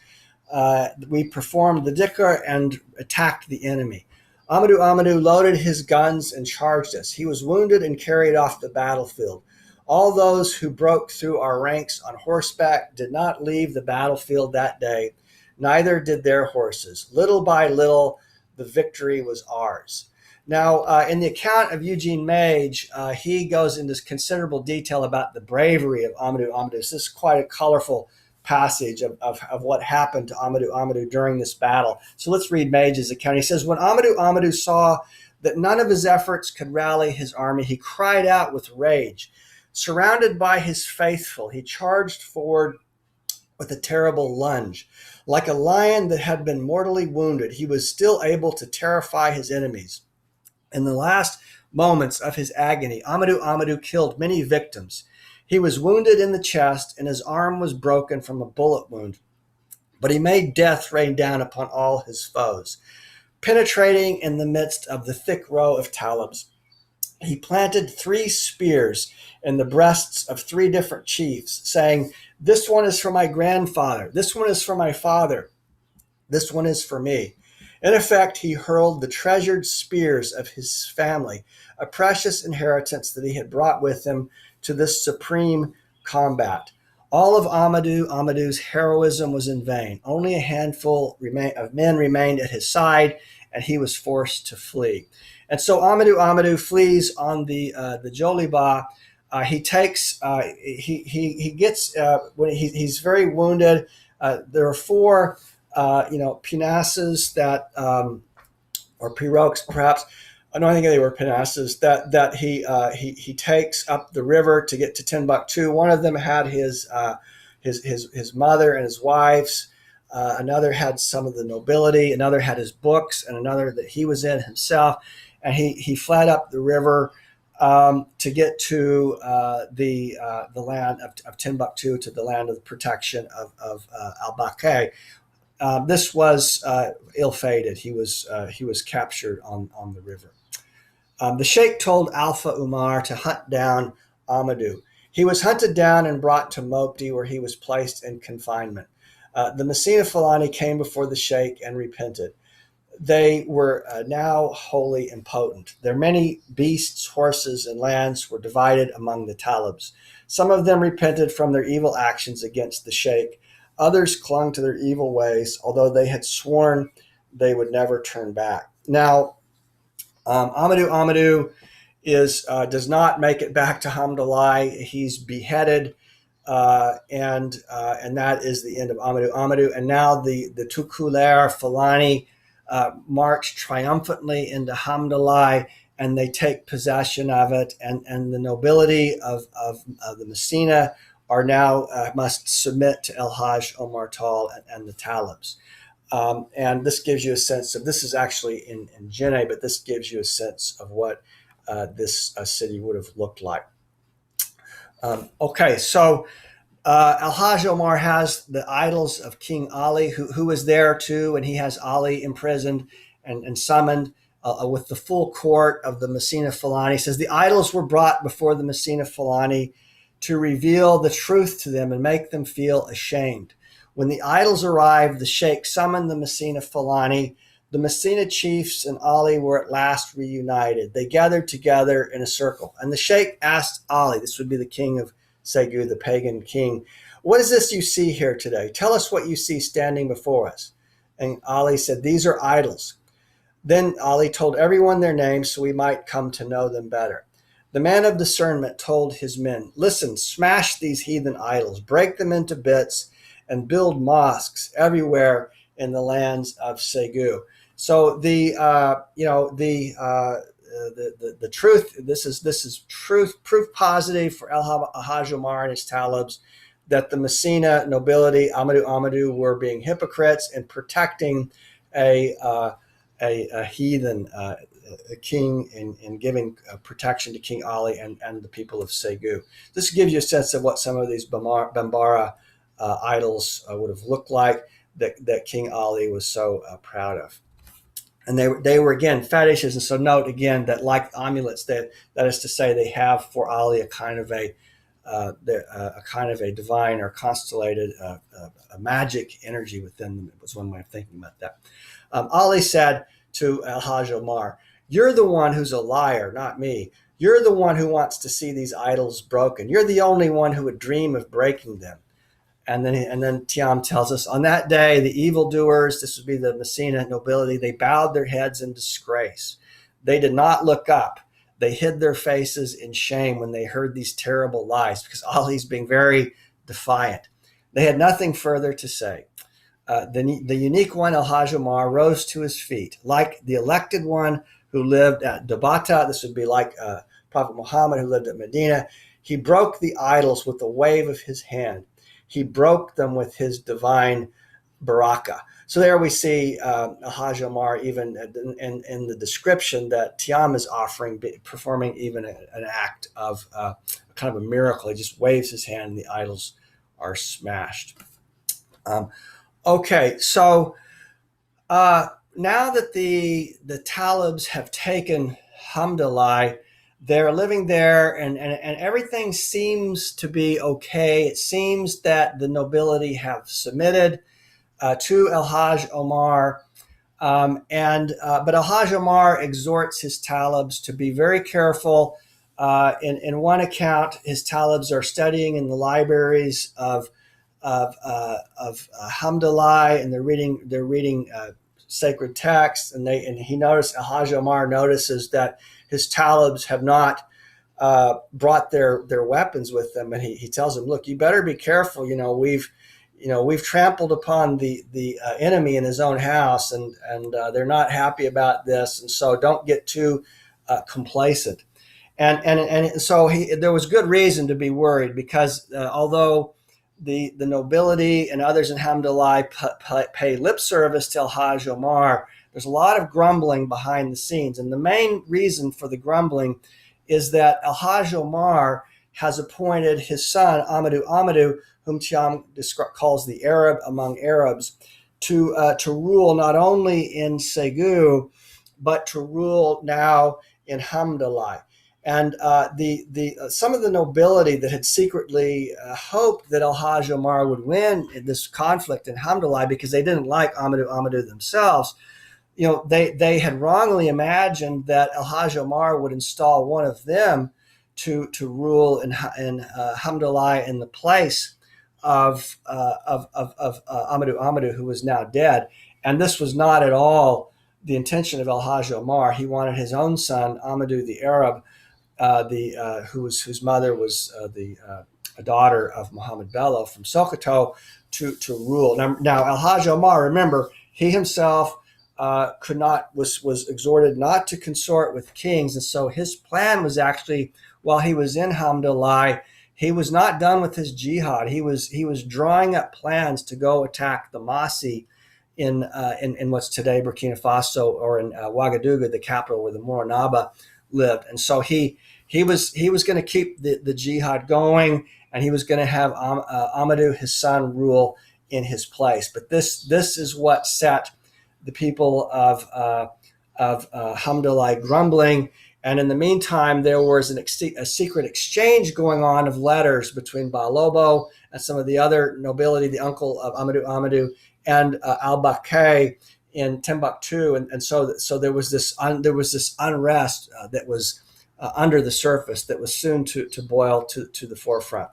We performed the dhikr and attacked the enemy. Amadou loaded his guns and charged us. He was wounded and carried off the battlefield. All those who broke through our ranks on horseback did not leave the battlefield that day. Neither did their horses. Little by little, the victory was ours. Now, in the account of Eugene Mage, he goes into considerable detail about the bravery of Amadou. So this is quite a colorful passage of what happened to Amadou during this battle. So let's read Mage's account. He says, when Amadou saw that none of his efforts could rally his army, he cried out with rage. Surrounded by his faithful, he charged forward with a terrible lunge. Like a lion that had been mortally wounded, he was still able to terrify his enemies. In the last moments of his agony, Amadou killed many victims. He was wounded in the chest, and his arm was broken from a bullet wound. But he made death rain down upon all his foes. Penetrating in the midst of the thick row of Talibs, he planted 3 spears in the breasts of 3 different chiefs, saying, this one is for my grandfather, this one is for my father, this one is for me. In effect, he hurled the treasured spears of his family, a precious inheritance that he had brought with him to this supreme combat. All of Amadou's heroism was in vain. Only a handful of men remained at his side, and he was forced to flee. And so Amadou flees on the Joliba. He takes he gets when he's very wounded. There are 4 pinasses that or pirogues perhaps. No, I think they were pinasses that he takes up the river to get to Timbuktu. One of them had his mother and his wives. Another had some of the nobility. Another had his books, and another that he was in himself. And he fled up the river to get to the land of Timbuktu, to the land of the protection of al-Bakay. This was ill-fated. He was captured on the river. The Sheikh told Alpha Umar to hunt down Amadou. He was hunted down and brought to Mopti, where he was placed in confinement. The Messina Fulani came before the Sheikh and repented. They were now wholly impotent. Their many beasts, horses, and lands were divided among the Talibs. Some of them repented from their evil actions against the Sheikh. Others clung to their evil ways, although they had sworn they would never turn back. Now, Amadou does not make it back to Hamdallah. He's beheaded, and that is the end of Amadou. And now the Tukloor Fulani march triumphantly into Hamdallah, and they take possession of it. And the nobility of the Messina are now must submit to El Hajj Umar Taal and the Talibs. And this gives you a sense of, this is actually in Jenne, but this gives you a sense of what this city would have looked like. Okay, so Al-Hajj Omar has the idols of King Ali, who was there too, and he has Ali imprisoned and summoned with the full court of the Messina Fulani. He says the idols were brought before the Messina Fulani to reveal the truth to them and make them feel ashamed. When the idols arrived, the sheikh summoned the Messina Fulani. The Messina chiefs and Ali were at last reunited. They gathered together in a circle, and the sheikh asked Ali, this would be the king of Segu, the pagan king, what is this you see here today? Tell us what you see standing before us. And Ali said, these are idols. Then Ali told everyone their names so we might come to know them better. The man of discernment told his men, listen, smash these heathen idols, break them into bits, and build mosques everywhere in the lands of Segu. So the truth, this is truth, proof positive for Hajj Umar and his talibs that the Messina nobility, Amadou, were being hypocrites and protecting a heathen king and giving protection to King Ali and the people of Segu. This gives you a sense of what some of these Bambara idols would have looked like that King Ali was so proud of. And they were again fetishes, and so note again that like amulets, that is to say, they have for Ali a kind of a divine or constellated a magic energy within them. It was one way of thinking about that. Ali said to Al-Hajj Umar, "You're the one who's a liar, not me. You're the one who wants to see these idols broken. You're the only one who would dream of breaking them." And then Tyam tells us, on that day, the evildoers, this would be the Messina nobility, they bowed their heads in disgrace. They did not look up. They hid their faces in shame when they heard these terrible lies, because Ali's being very defiant. They had nothing further to say. The unique one, Al-Hajj Umar, rose to his feet. Like the elected one who lived at Dabata, this would be like Prophet Muhammad who lived at Medina, he broke the idols with a wave of his hand. He broke them with his divine baraka. So there we see Hajj Umar even in the description that Tyam is offering, performing even an act of kind of a miracle. He just waves his hand and the idols are smashed. Okay, so now that the Talibs have taken Hamdallah, they're living there and everything seems to be okay. It seems that the nobility have submitted to Al-Hajj Umar. But Al-Hajj Umar exhorts his Talibs to be very careful. In one account, his Talibs are studying in the libraries of Hamdallah, and they're reading sacred texts. And he noticed, Al-Hajj Umar notices that his Talibs have not brought their weapons with them, and he tells them, "Look, you better be careful. We've trampled upon the enemy in his own house, and they're not happy about this, and so don't get too complacent." And so there was good reason to be worried, because although the nobility and others in Hamdallah pay lip service to Al-Hajj Umar, there's a lot of grumbling behind the scenes. And the main reason for the grumbling is that Al-Hajj Umar has appointed his son, Amadou, whom Tyam calls the Arab among Arabs, to rule not only in Segu, but to rule now in Hamdallah. And some of the nobility that had secretly hoped that Al-Hajj Umar would win in this conflict in Hamdallah, because they didn't like Amadou themselves, they had wrongly imagined that Al-Hajj Umar would install one of them to rule in Hamdallah in the place of Amadou, who was now dead. And this was not at all the intention of Al-Hajj Umar. He wanted his own son, Amadou the Arab, whose mother was a daughter of Muhammad Bello from Sokoto, to rule. Now Al-Hajj Umar, remember, he himself was exhorted not to consort with kings, and so his plan was actually, while he was in Hamdallah, he was not done with his jihad. He was drawing up plans to go attack the Masi in what's today Burkina Faso, or in Ouagadougou, the capital where the Moranaba lived. And so he was going to keep the jihad going, and he was going to have Amadou, his son, rule in his place. But this is what set the people of Hamdallah grumbling. And in the meantime, there was a secret exchange going on of letters between Balobo and some of the other nobility, the uncle of Amadou, and al-Bakay in Timbuktu. And so there was this unrest that was under the surface that was soon to boil to the forefront.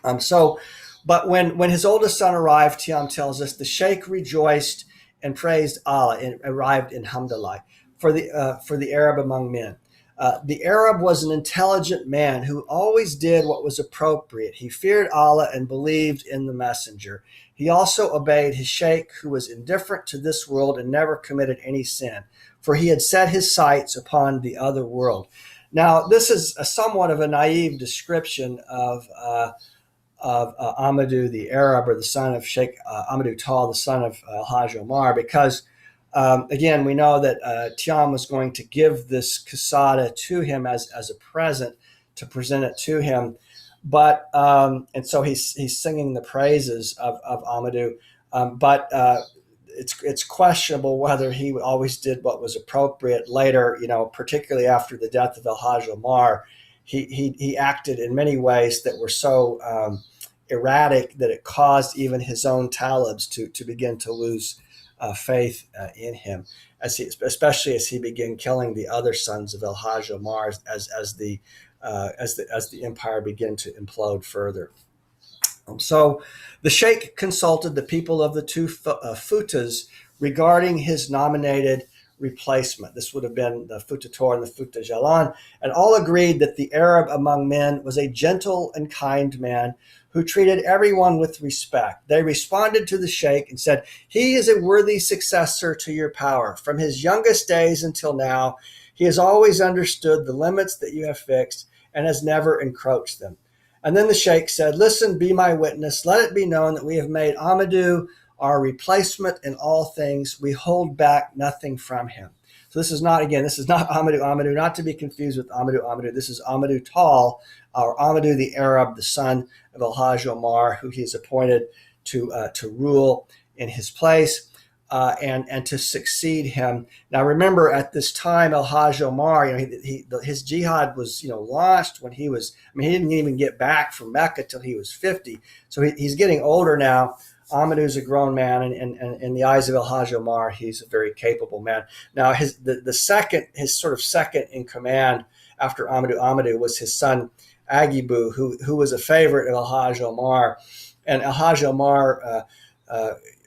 But when his oldest son arrived, Tyam tells us, the sheikh rejoiced and praised Allah and arrived in Hamdallah for the Arab among men. The Arab was an intelligent man who always did what was appropriate. He feared Allah and believed in the messenger. He also obeyed his sheikh, who was indifferent to this world and never committed any sin, for he had set his sights upon the other world. Now, this is somewhat of a naive description of Amadou the Arab, or the son of Sheikh Amadou Taal, the son of Hajj Umar, because again, we know that Tyam was going to give this quasida to him as a present, to present it to him. But and so he's singing the praises of Amadou, but it's questionable whether he always did what was appropriate. Later, particularly after the death of Hajj Umar, he acted in many ways that were so erratic that it caused even his own talibs to begin to lose faith in him, especially as he began killing the other sons of Hajj Umar as the empire began to implode further. So the sheikh consulted the people of the two Futas regarding his nominated replacement. This would have been the Futa Tor and the Futa Jalan, and all agreed that the Arab among men was a gentle and kind man who treated everyone with respect. They responded to the sheikh and said, "He is a worthy successor to your power. From his youngest days until now, he has always understood the limits that you have fixed and has never encroached them." And then the sheikh said, "Listen, be my witness. Let it be known that we have made Amadou our replacement in all things. We hold back nothing from him." So this is not Amadou, not to be confused with Amadou. This is Amadou Taal, or Amadou the Arab, the son of Hajj Umar, who he's appointed to rule in his place and to succeed him. Now, remember, at this time, Hajj Umar, his jihad was launched when he was. He didn't even get back from Mecca till he was 50. So he's getting older now. Amadou's a grown man, and in the eyes of Hajj Umar, he's a very capable man. Now, his sort of second in command after Amadou was his son Agibou, who was a favorite of Hajj Umar, and Hajj Umar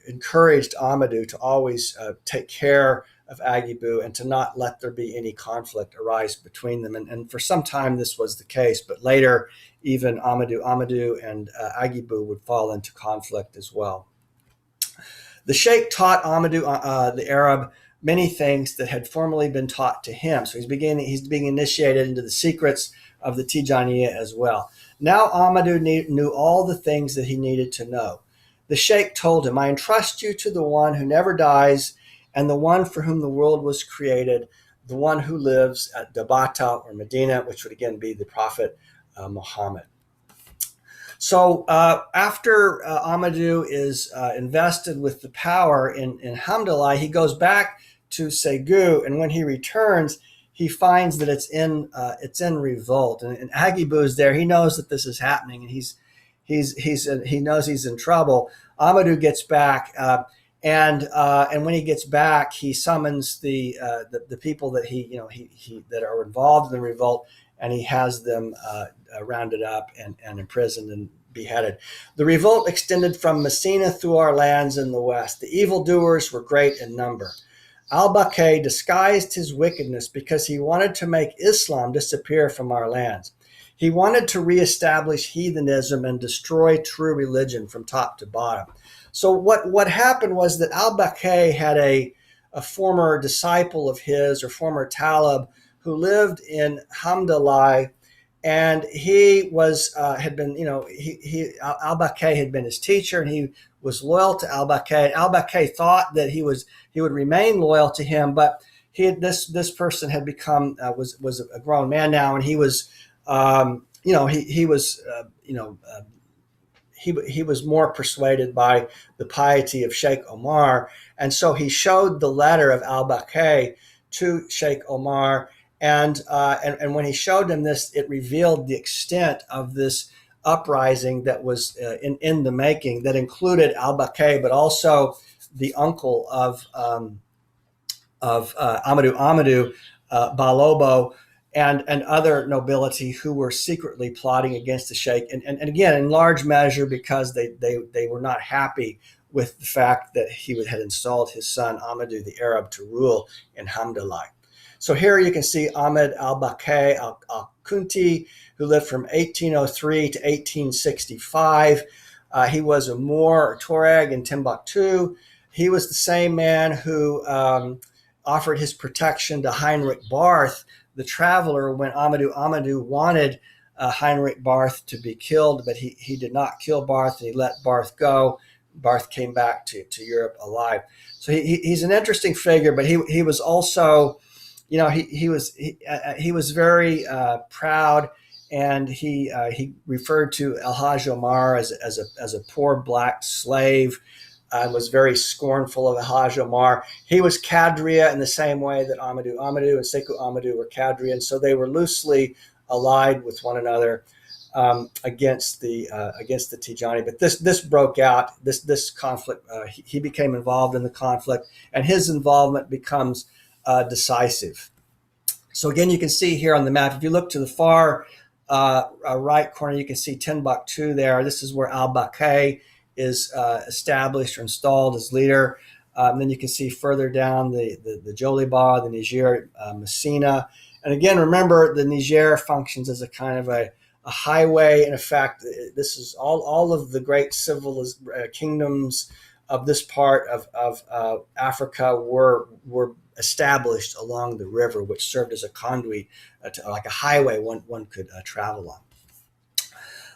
encouraged Amadou to always take care of Agibou and to not let there be any conflict arise between them. And for some time this was the case, but later even Amadou and Agibou would fall into conflict as well. The sheikh taught Amadou, the Arab, many things that had formerly been taught to him. So he's being initiated into the secrets of the Tijaniyya as well. Now Amadou knew all the things that he needed to know. The sheikh told him, "I entrust you to the one who never dies and the one for whom the world was created, the one who lives at Dabata or Medina," which would again be the Prophet Muhammad. So after Amadou is invested with the power in Hamdallah, he goes back to Ségou, and when he returns, he finds that it's in revolt, and Agibou is there. He knows that this is happening, and he knows he's in trouble. Amadou gets back, and when he gets back, he summons the people that that are involved in the revolt, and he has them rounded up and imprisoned and beheaded. The revolt extended from Messina through our lands in the west. The evildoers were great in number. Al-Bakay disguised his wickedness because he wanted to make Islam disappear from our lands. He wanted to reestablish heathenism and destroy true religion from top to bottom. So what happened was that Al-Bakay had a former disciple of his, or former talib, who lived in Hamdallah, and he was had been, he al-Bakr had been his teacher, and he was loyal to al-Bakr. And al-Bakr thought that he would remain loyal to him, but this person had become was a grown man now, and he was he was he was more persuaded by the piety of Sheikh Omar, and so he showed the letter of al-Bakr to Sheikh Omar, and when he showed him this, it revealed the extent of this uprising that was in the making, that included al-Bakr, but also the uncle of Amadou, Balobo, and other nobility who were secretly plotting against the sheikh, and again, in large measure because they were not happy with the fact that he had installed his son Amadou the Arab to rule in Hamdallah. So here you can see Ahmed al-Bakr al-Kunti, who lived from 1803 to 1865. He was a Moor or Tuareg in Timbuktu. He was the same man who offered his protection to Heinrich Barth, the traveler, when Amadou wanted Heinrich Barth to be killed, but he did not kill Barth, and he let Barth go. Barth came back to Europe alive. So he's an interesting figure, but he was also, he was very proud, and he referred to Hajj Umar as a poor black slave. Was very scornful of Hajj Umar. He was Qadriya in the same way that Amadou and Sekou Amadou were Qadriya, and so they were loosely allied with one another against the Tijaniyya. But this broke out. This conflict. He became involved in the conflict, and his involvement becomes decisive. So again, you can see here on the map, if you look to the far right corner, you can see Timbuktu there. This is where al-Bakr is established or installed as leader. Then you can see further down the Joliba, the Niger, Messina. And again, remember, the Niger functions as a kind of a highway. In effect, this is all of the great civil kingdoms of this part of Africa were established along the river, which served as a conduit, like a highway one could travel on.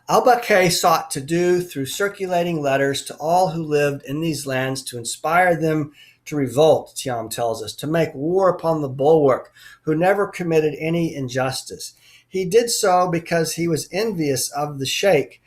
Al-Bakr sought to do through circulating letters to all who lived in these lands to inspire them to revolt, Tyam tells us, to make war upon the bulwark, who never committed any injustice. He did so because he was envious of the sheikh,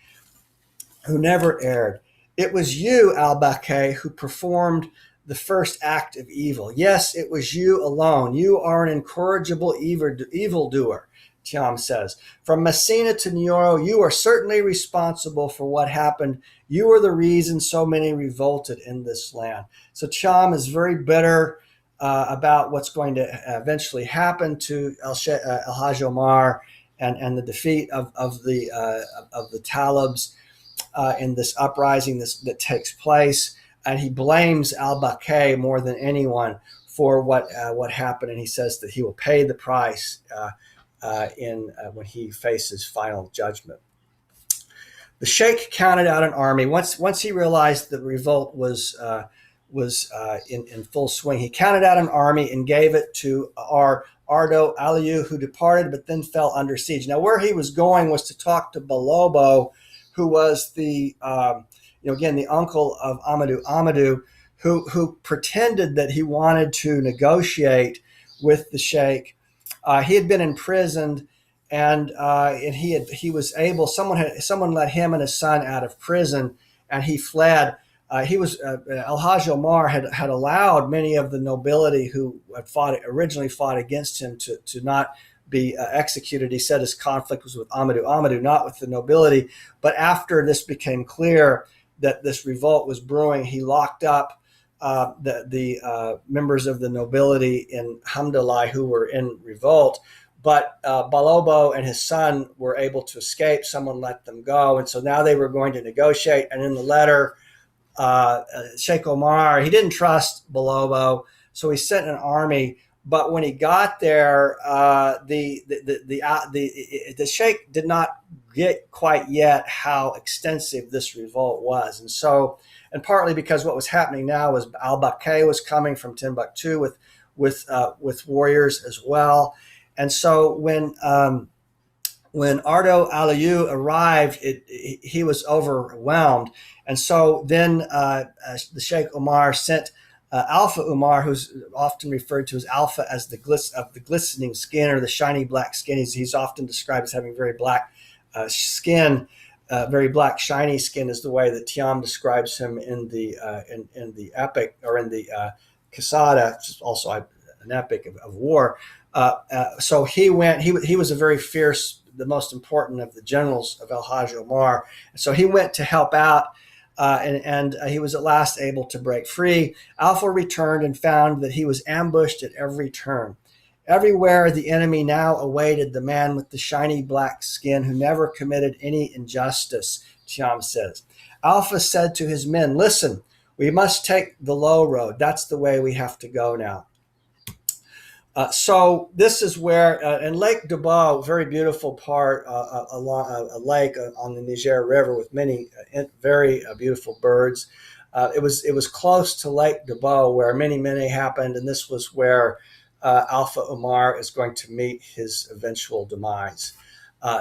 who never erred. It was you, al-Bakr, who performed the first act of evil. Yes, it was you alone. You are an incorrigible evildoer, Tyam says. From Messina to Nioro, you are certainly responsible for what happened. You are the reason so many revolted in this land. So Tyam is very bitter about what's going to eventually happen to Hajj Umar and the defeat of the Talibs in this uprising that takes place. And he blames al-Bakr more than anyone for what happened. And he says that he will pay the price when he faces final judgment. The sheikh counted out an army. Once he realized the revolt was in full swing, he counted out an army and gave it to our Ardo Aliu, who departed but then fell under siege. Now, where he was going was to talk to Balobo, who was the uncle of Amadou, who pretended that he wanted to negotiate with the sheikh. He had been imprisoned, and he was able. Someone let him and his son out of prison, and he fled. Al-Hajj Umar had allowed many of the nobility who had originally fought against him to not be executed. He said his conflict was with Amadou, not with the nobility. But after this became clear that this revolt was brewing, he locked up the members of the nobility in Hamdallah who were in revolt. But Balobo and his son were able to escape. Someone let them go. And so now they were going to negotiate. And in the letter, Sheikh Omar, he didn't trust Balobo, so he sent an army. But when he got there, the sheikh did not get quite yet how extensive this revolt was, and partly because what was happening now was al-Bakr was coming from Timbuktu with warriors as well, and so when when Ardo Aliu arrived, he was overwhelmed. And so then the Sheikh Umar sent Alpha Umar, who's often referred to as Alpha as the glistening skin or the shiny black skin. He's often described as having very black skin. Very black, shiny skin is the way that Tyam describes him in the epic, or in the quasida, which is also an epic of war. So he went. He was a very fierce, the most important of the generals of Hajj Umar. So he went to help out, and he was at last able to break free. Alpha returned and found that he was ambushed at every turn. Everywhere the enemy now awaited the man with the shiny black skin who never committed any injustice, Tyam says. Alpha said to his men, "Listen, we must take the low road. That's the way we have to go now." So this is where, in Lake Dubois, very beautiful part along a lake on the Niger River with many very beautiful birds. It was close to Lake Dubois where Mene happened, and this was where Alpha Umar is going to meet his eventual demise.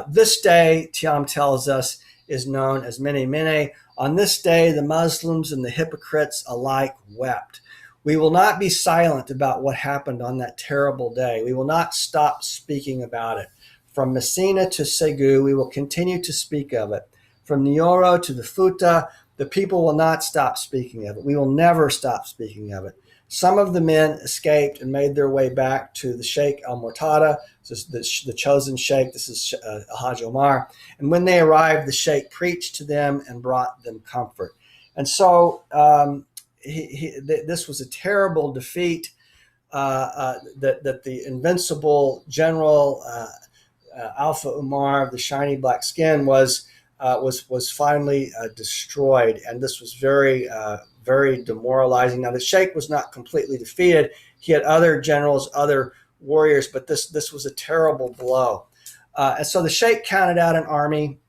This day, Tyam tells us, is known as Mene. On this day, the Muslims and the hypocrites alike wept. We will not be silent about what happened on that terrible day. We will not stop speaking about it. From Messina to Ségou, we will continue to speak of it. From Nioro to the Fouta, the people will not stop speaking of it. We will never stop speaking of it. Some of the men escaped and made their way back to the Sheikh al-Murtada, the chosen Sheikh. This is Hajj Umar. And when they arrived, the Sheikh preached to them and brought them comfort. And so this was a terrible defeat that the invincible general Alpha Umar of the shiny black skin was finally destroyed, and this was very demoralizing. Now the Sheikh was not completely defeated; he had other generals, other warriors, but this was a terrible blow. And so the Sheikh counted out an army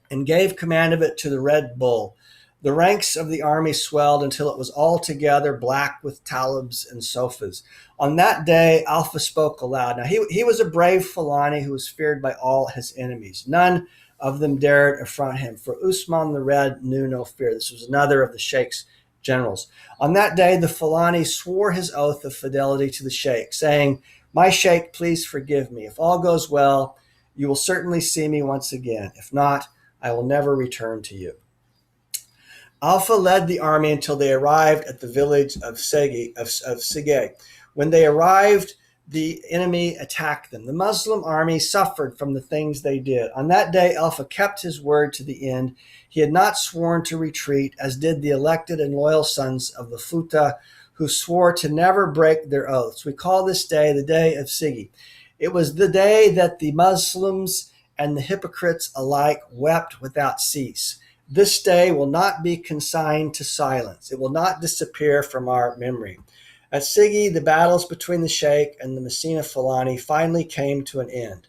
and gave command of it to the Red Bull. The ranks of the army swelled until it was altogether black with talibs and sofas. On that day, Alpha spoke aloud. Now, he was a brave Fulani who was feared by all his enemies. None of them dared affront him, for Usman the Red knew no fear. This was another of the Sheikh's generals. On that day, the Fulani swore his oath of fidelity to the Sheikh, saying, "My Sheikh, please forgive me. If all goes well, you will certainly see me once again. If not, I will never return to you." Alpha led the army until they arrived at the village of Sige. When they arrived, the enemy attacked them. The Muslim army suffered from the things they did. On that day, Alpha kept his word to the end. He had not sworn to retreat, as did the elected and loyal sons of the Fouta, who swore to never break their oaths. We call this day the day of Sige. It was the day that the Muslims and the hypocrites alike wept without cease. This day will not be consigned to silence. It will not disappear from our memory. At Sige, the battles between the Sheikh and the Messina Fulani finally came to an end.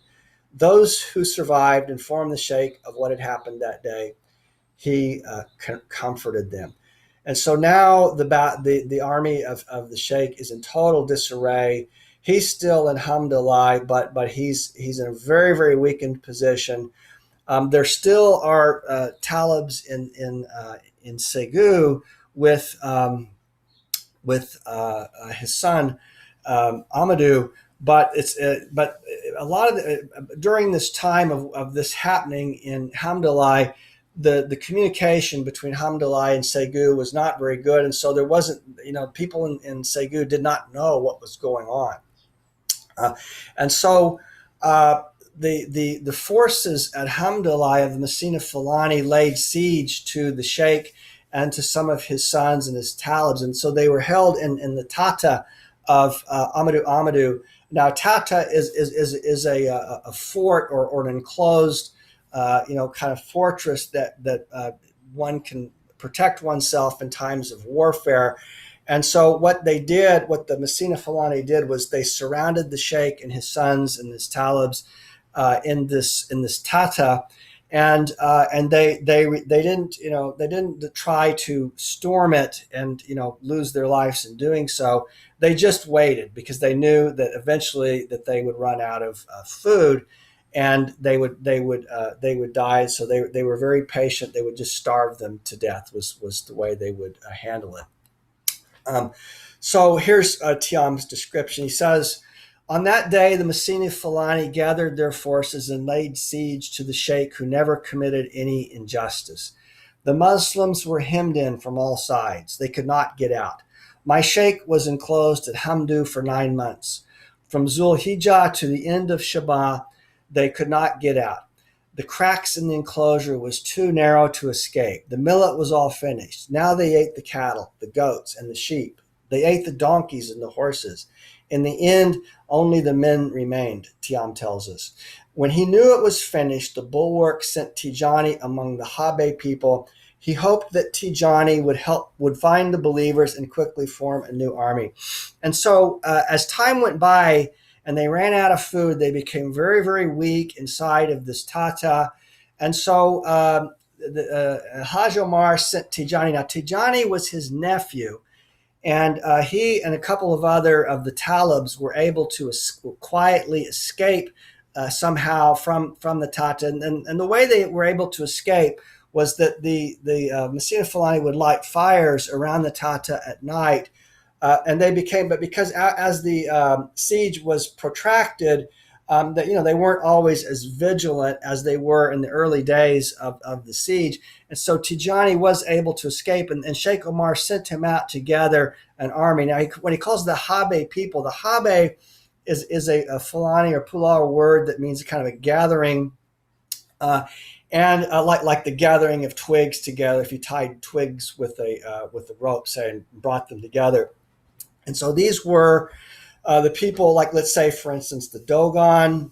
Those who survived informed the Sheikh of what had happened that day. He comforted them. And so now the army of the Sheikh is in total disarray. He's still in Hamdallah, but he's in a very, very weakened position. There still are talibs in Ségou with his son Amadou, but a lot of during this time of this happening in Hamdallah, the communication between Hamdallah and Ségou was not very good, and so there wasn't, people in Ségou did not know what was going on, and so. The forces at Hamdallah of the Messina Fulani laid siege to the Sheikh and to some of his sons and his talibs, and so they were held in the Tata of Amadou. Now Tata is a fort or an enclosed kind of fortress that one can protect oneself in times of warfare. And so what the Messina Fulani did was they surrounded the Sheikh and his sons and his talibs in this Tata, and they didn't try to storm it and lose their lives in doing so. They just waited because they knew that eventually that they would run out of food, and they would die. So they were very patient. They would just starve them to death. Was the way they would handle it. So here's Tyam's description. He says, on that day, the Messina Fulani gathered their forces and laid siege to the sheikh who never committed any injustice. The Muslims were hemmed in from all sides. They could not get out. My sheikh was enclosed at Hamdu for 9 months. From Zulhijjah to the end of Shabbat, they could not get out. The cracks in the enclosure was too narrow to escape. The millet was all finished. Now they ate the cattle, the goats, and the sheep. They ate the donkeys and the horses. In the end, only the men remained, Tyam tells us. When he knew it was finished, the bulwark sent Tijani among the Habe people. He hoped that Tijani would find the believers and quickly form a new army. And so as time went by and they ran out of food, they became very, very weak inside of this Tata. And so Hajj Umar sent Tijani. Now, Tijani was his nephew. And he and a couple of other of the Talibs were able to quietly escape somehow from the Tata. And the way they were able to escape was that the Messina Fulani would light fires around the Tata at night. And they became, but because as the siege was protracted, that they weren't always as vigilant as they were in the early days of the siege. And so Tijani was able to escape, and Sheikh Omar sent him out to gather an army. Now, when he calls the Habe people, the Habe is a Fulani or Pular word that means kind of a gathering, and like the gathering of twigs together. If you tied twigs with a rope, say, and brought them together. And so these were the people, like, let's say, for instance, the Dogon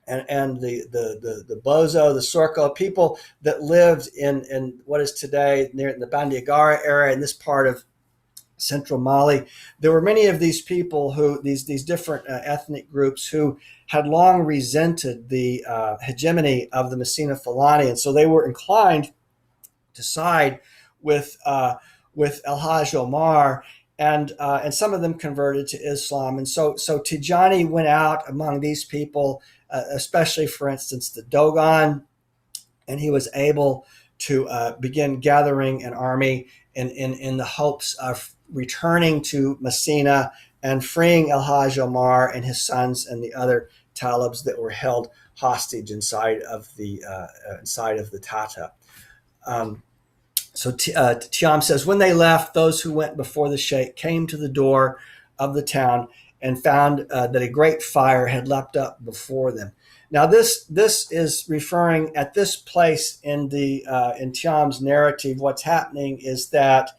and the Bozo, the Sorko, people that lived in what is today near the Bandiagara area in this part of central Mali. There were many of these people these different ethnic groups who had long resented the hegemony of the Messina Fulani, and so they were inclined to side with El Hajj Omar. And some of them converted to Islam. And so Tijani went out among these people, especially, for instance, the Dogon, and he was able to begin gathering an army in the hopes of returning to Messina and freeing El Hajj Omar and his sons and the other Talibs that were held hostage inside of the Tata. So Tyam says, when they left, those who went before the sheikh came to the door of the town and found that a great fire had leapt up before them. Now, this is referring at this place in Tyam's narrative. What's happening is that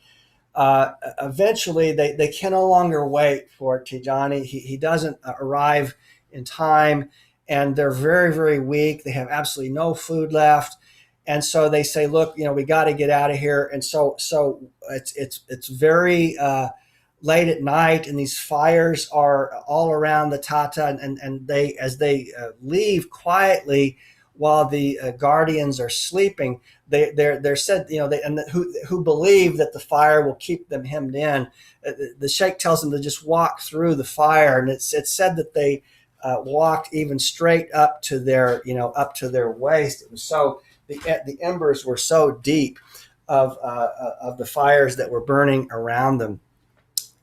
eventually they can no longer wait for Tijani. He doesn't arrive in time, and they're very, very weak. They have absolutely no food left. And so they say, look, we got to get out of here. And so it's very late at night, and these fires are all around the Tata, and they, as they leave quietly while the guardians are sleeping, they're said, who believe that the fire will keep them hemmed in. The sheikh tells them to just walk through the fire, and it's said that they walked even straight up to their waist. It was so. The embers were so deep of the fires that were burning around them.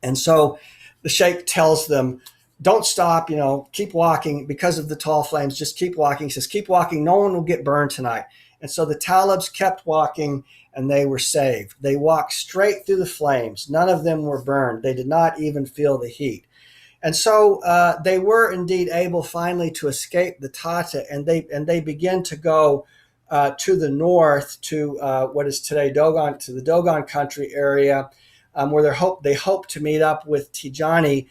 And so the sheikh tells them, don't stop, keep walking because of the tall flames. Just keep walking. He says, keep walking. No one will get burned tonight. And so the Talibs kept walking, and they were saved. They walked straight through the flames. None of them were burned. They did not even feel the heat. And so they were indeed able finally to escape the Tata, and they begin to go to the north, to what is today Dogon, to the Dogon country area, where they hope to meet up with Tijani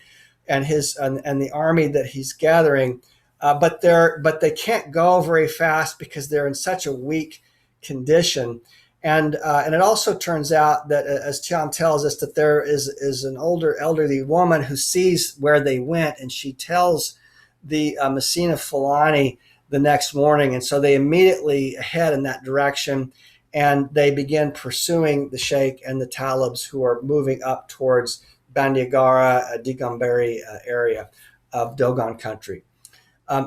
and the army that he's gathering, but they can't go very fast because they're in such a weak condition, and it also turns out that, as Tyam tells us, that there is an elderly woman who sees where they went, and she tells the Messina Fulani the next morning. And so they immediately head in that direction, and they begin pursuing the sheikh and the Talibs who are moving up towards Bandiagara, Digambari area of Dogon country.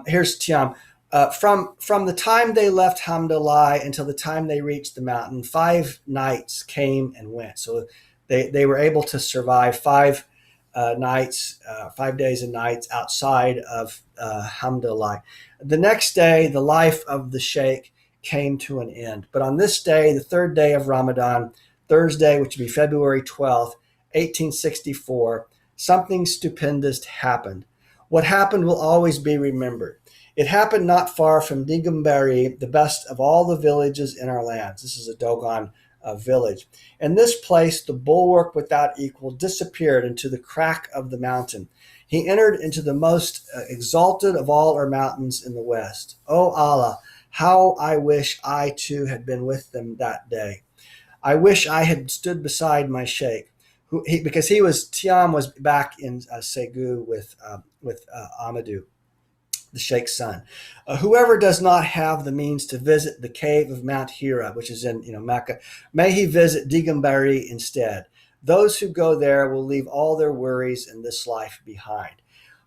Here's Tyam. From the time they left Hamdallah until the time they reached the mountain, 5 nights came and went. So they were able to survive 5 nights, 5 days and nights outside of Hamdallah. The next day, the life of the sheikh came to an end. But on this day, the third day of Ramadan, Thursday, which would be February 12th, 1864, something stupendous happened. What happened will always be remembered. It happened not far from Digambari, the best of all the villages in our lands. This is a Dogon village. In this place, the bulwark without equal disappeared into the crack of the mountain. He entered into the most exalted of all our mountains in the west. O Allah, how I wish I too had been with them that day. I wish I had stood beside my sheikh, because Tyam was back in Segu with Amadou, the sheikh's son. Whoever does not have the means to visit the cave of Mount Hira, which is in Mecca, may he visit Digambari instead. Those who go there will leave all their worries in this life behind.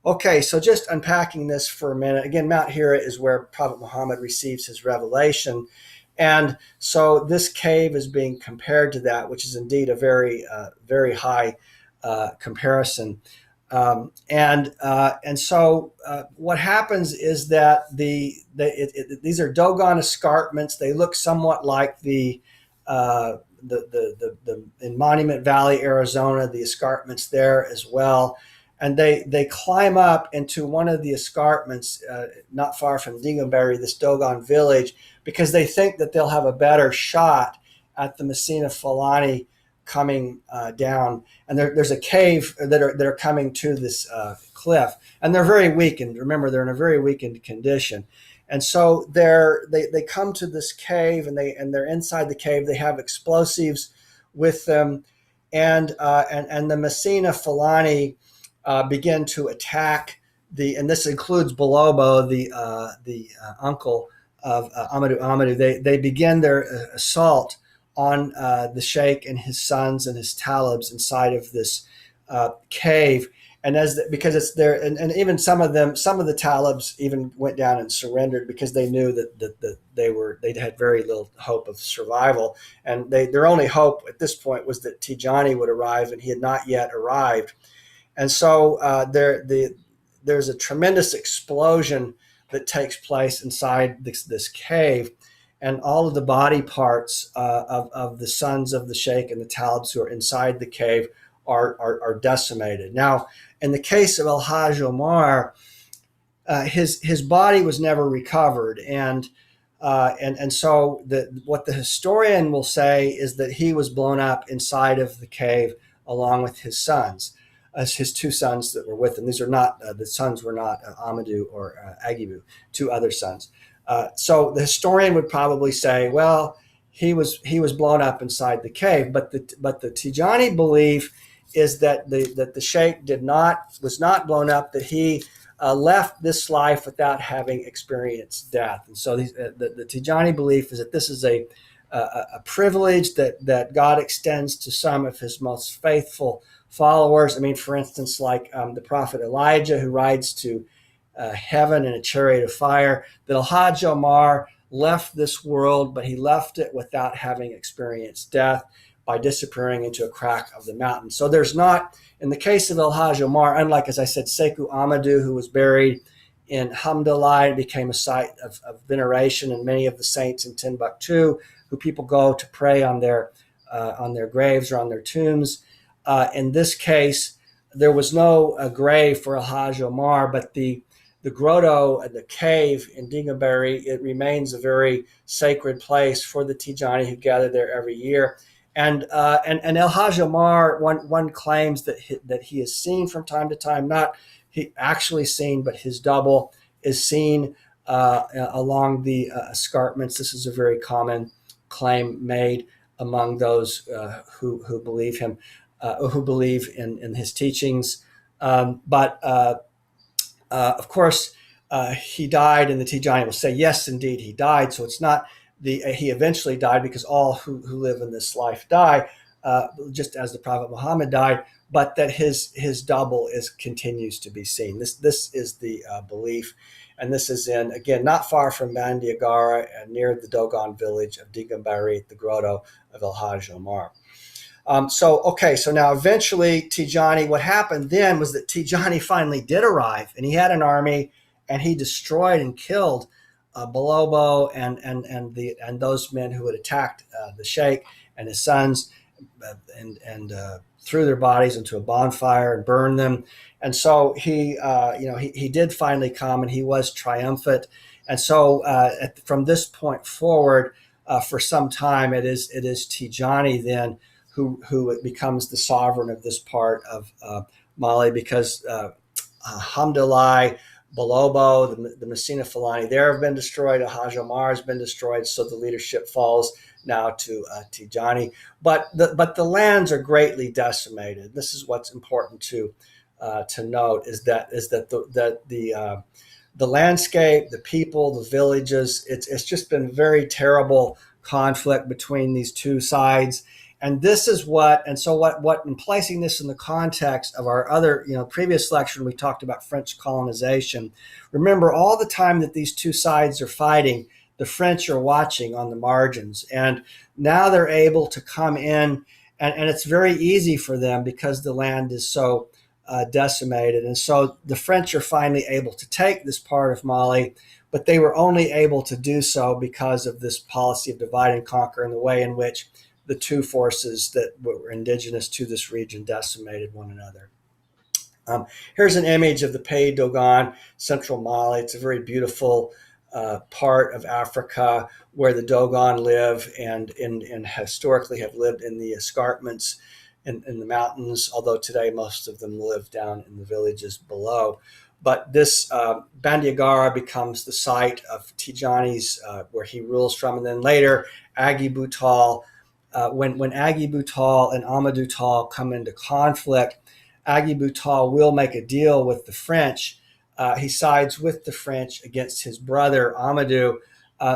Okay, so just unpacking this for a minute. Again, Mount Hira is where Prophet Muhammad receives his revelation. And so this cave is being compared to that, which is indeed a very high comparison. And so what happens is that these are Dogon escarpments. They look somewhat like the in Monument Valley, Arizona, the escarpments there as well. And they climb up into one of the escarpments not far from Digambari, this Dogon village, because they think that they'll have a better shot at the Messina Fulani coming down. And there's a cave that are coming to this cliff, and they're very weakened. Remember, they're in a very weakened condition. And so they come to this cave, and they're inside the cave. They have explosives with them, and the Messina Fulani begin to attack and this includes Bolobo, the uncle of Amadou. They begin their assault on the sheikh and his sons and his talibs inside of this cave. And because it's there, and even some of the talibs even went down and surrendered because they knew that they had very little hope of survival, and their only hope at this point was that Tijani would arrive, and he had not yet arrived. And so there's a tremendous explosion that takes place inside this cave, and all of the body parts of the sons of the sheikh and the talibs who are inside the cave are decimated. Now, in the case of Hajj Umar, his body was never recovered, and so what the historian will say is that he was blown up inside of the cave along with his sons, his 2 sons that were with him. These are not the sons were not Amadou or Agibu, 2 other sons. So the historian would probably say, well, he was blown up inside the cave, but the Tijani belief is that the sheikh was not blown up, that he left this life without having experienced death. And so the Tijani belief is that this is a privilege that God extends to some of his most faithful followers. I mean, for instance, like the prophet Elijah, who rides to heaven in a chariot of fire, that Hajj Umar left this world, but he left it without having experienced death by disappearing into a crack of the mountain. So there's not, in the case of Hajj Umar, unlike, as I said, Sekou Amadou, who was buried in Hamdallah, it became a site of veneration, and many of the saints in Timbuktu, who people go to pray on their graves or on their tombs. In this case, there was no grave for Hajj Umar, but the grotto and the cave in Digambari, it remains a very sacred place for the Tijani who gather there every year. And Hajj Umar, one claims that he is seen from time to time, not he actually seen, but his double is seen along the escarpments. This is a very common claim made among those who believe him, who believe in his teachings. But of course, he died, and the Tijani will say, yes, indeed, he died. So it's not he eventually died, because all who live in this life die, just as the Prophet Muhammad died, but that his double continues to be seen. This is the belief. And this is in, again, not far from Bandiagara and near the Dogon village of Digambarit, the grotto of El Hajj Umar. So now eventually Tijani, what happened then was that Tijani finally did arrive, and he had an army, and he destroyed and killed Balobo and those men who had attacked the sheikh and his sons, and threw their bodies into a bonfire and burned them. And so he did finally come, and he was triumphant. And so from this point forward, for some time, it is Tijani then who becomes the sovereign of this part of Mali, because Hamdallah, Balobo, the Messina Fulani there have been destroyed. Hajj Umar has been destroyed, so the leadership falls now to Tijani. But the lands are greatly decimated. This is what's important to note, is that the landscape, the people, the villages, it's just been very terrible conflict between these two sides. And this is what in placing this in the context of our other, previous lecture, we talked about French colonization. Remember, all the time that these two sides are fighting, the French are watching on the margins. And now they're able to come in, and it's very easy for them because the land is so decimated. And so the French are finally able to take this part of Mali, but they were only able to do so because of this policy of divide and conquer and the way in which the two forces that were indigenous to this region decimated one another. Here's an image of the Pays Dogon, central Mali. It's a very beautiful part of Africa where the Dogon live and historically have lived in the escarpments in the mountains, although today most of them live down in the villages below. But this Bandiagara becomes the site of Tijani's, where he rules from, and then later Agibou Taal. When Agibou Taal and Amadou Taal come into conflict, Agibou Taal will make a deal with the French. He sides with the French against his brother Amadou.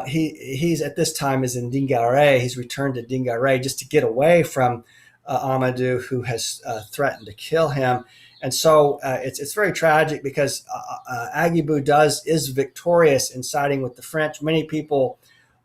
He's at this time is in Dingare. He's returned to Dingare just to get away from Amadou, who has threatened to kill him. And so it's very tragic because Agibou is victorious in siding with the French. Many people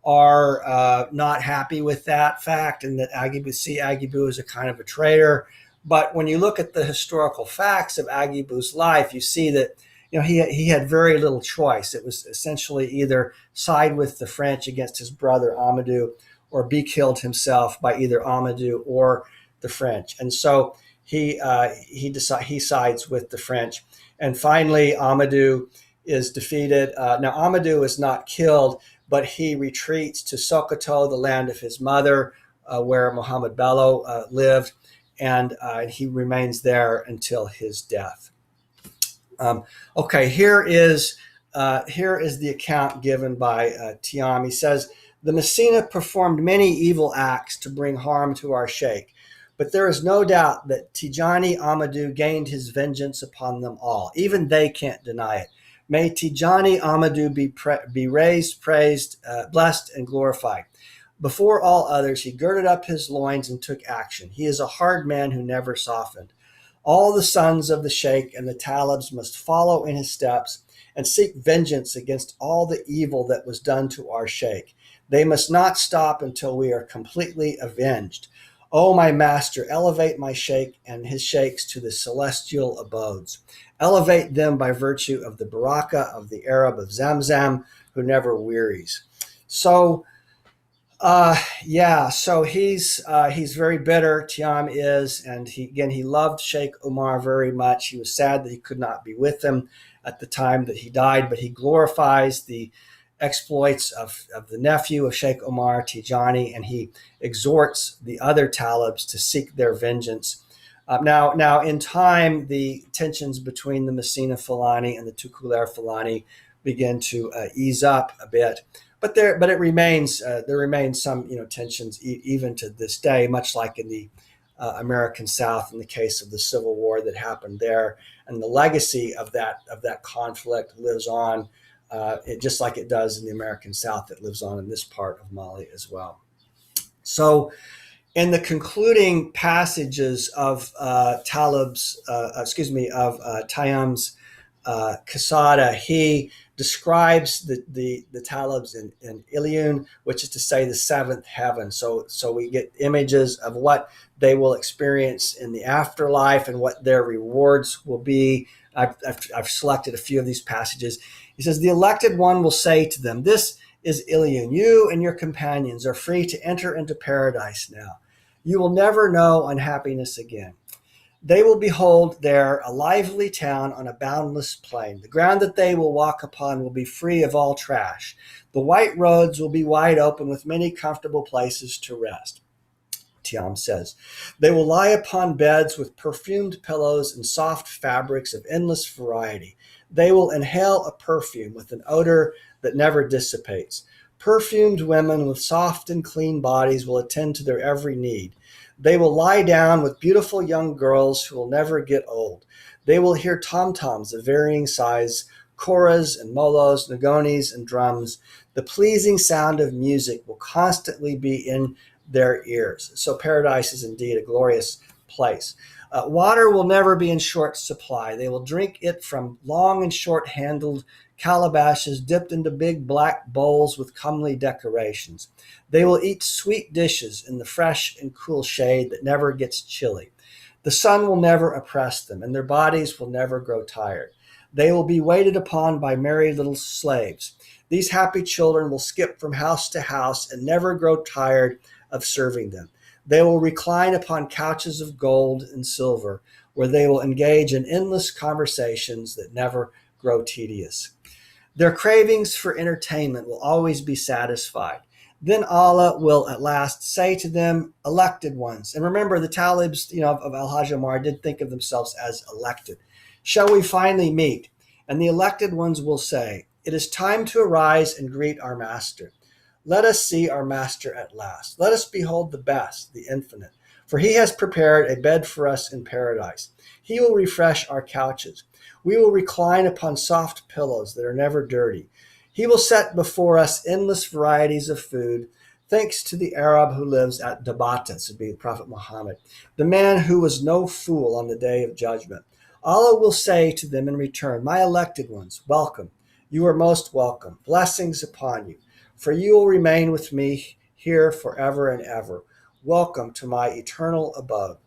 are not happy with that fact, and that Agibou as a kind of a traitor. But when you look at the historical facts of Agibou's life, you see that he had very little choice. It was essentially either side with the French against his brother Amadou, or be killed himself by either Amadou or the French. And so he sides with the French. And finally, Amadou is defeated. Now, Amadou is not killed, but he retreats to Sokoto, the land of his mother, where Muhammad Bello lived, and he remains there until his death. Here is the account given by Tyam. He says, "The Messina performed many evil acts to bring harm to our sheikh, but there is no doubt that Tijani Amadou gained his vengeance upon them all. Even they can't deny it. May Tijani Amadou be raised, praised, blessed, and glorified. Before all others, he girded up his loins and took action. He is a hard man who never softened. All the sons of the sheikh and the talibs must follow in his steps and seek vengeance against all the evil that was done to our sheikh. They must not stop until we are completely avenged. O my master, elevate my sheikh and his sheikhs to the celestial abodes. Elevate them by virtue of the baraka of the Arab of Zamzam, who never wearies." So he's very bitter. Tyam is, and he loved Sheikh Umar very much. He was sad that he could not be with him at the time that he died, but he glorifies the exploits of the nephew of Sheikh Umar, Tijani, and he exhorts the other talibs to seek their vengeance. Now, in time, the tensions between the Messina Fulani and the Tukloor Fulani begin to ease up a bit, but there remains some tensions even to this day, much like in the American South in the case of the Civil War that happened there, and the legacy of that conflict lives on, just like it does in the American South. It lives on in this part of Mali as well. So, in the concluding passages of Tyam's Qasada, he describes the Talibs in Ilion, which is to say the seventh heaven. So we get images of what they will experience in the afterlife and what their rewards will be. I've selected a few of these passages. He says, the elected one will say to them, this is Ilion. You and your companions are free to enter into paradise now. You will never know unhappiness again. They will behold there a lively town on a boundless plain. The ground that they will walk upon will be free of all trash. The white roads will be wide open with many comfortable places to rest. Tyam says, they will lie upon beds with perfumed pillows and soft fabrics of endless variety. They will inhale a perfume with an odor that never dissipates. Perfumed women with soft and clean bodies will attend to their every need. They will lie down with beautiful young girls who will never get old. They will hear tom-toms of varying size, koras and molos, nagonis and drums. The pleasing sound of music will constantly be in their ears. So paradise is indeed a glorious place. Water will never be in short supply. They will drink it from long and short-handled calabashes dipped into big black bowls with comely decorations. They will eat sweet dishes in the fresh and cool shade that never gets chilly. The sun will never oppress them, and their bodies will never grow tired. They will be waited upon by merry little slaves. These happy children will skip from house to house and never grow tired of serving them. They will recline upon couches of gold and silver, where they will engage in endless conversations that never grow tedious. Their cravings for entertainment will always be satisfied. Then Allah will at last say to them, elected ones. And remember, the Talibs, of Al-Hajj Umar did think of themselves as elected. Shall we finally meet? And the elected ones will say, it is time to arise and greet our master. Let us see our master at last. Let us behold the best, the infinite. For he has prepared a bed for us in paradise. He will refresh our couches. We will recline upon soft pillows that are never dirty. He will set before us endless varieties of food, thanks to the Arab who lives at Dabata, this would be the Prophet Muhammad, the man who was no fool on the day of judgment. Allah will say to them in return, my elected ones, welcome. You are most welcome. Blessings upon you. For you will remain with me here forever and ever. Welcome to my eternal abode.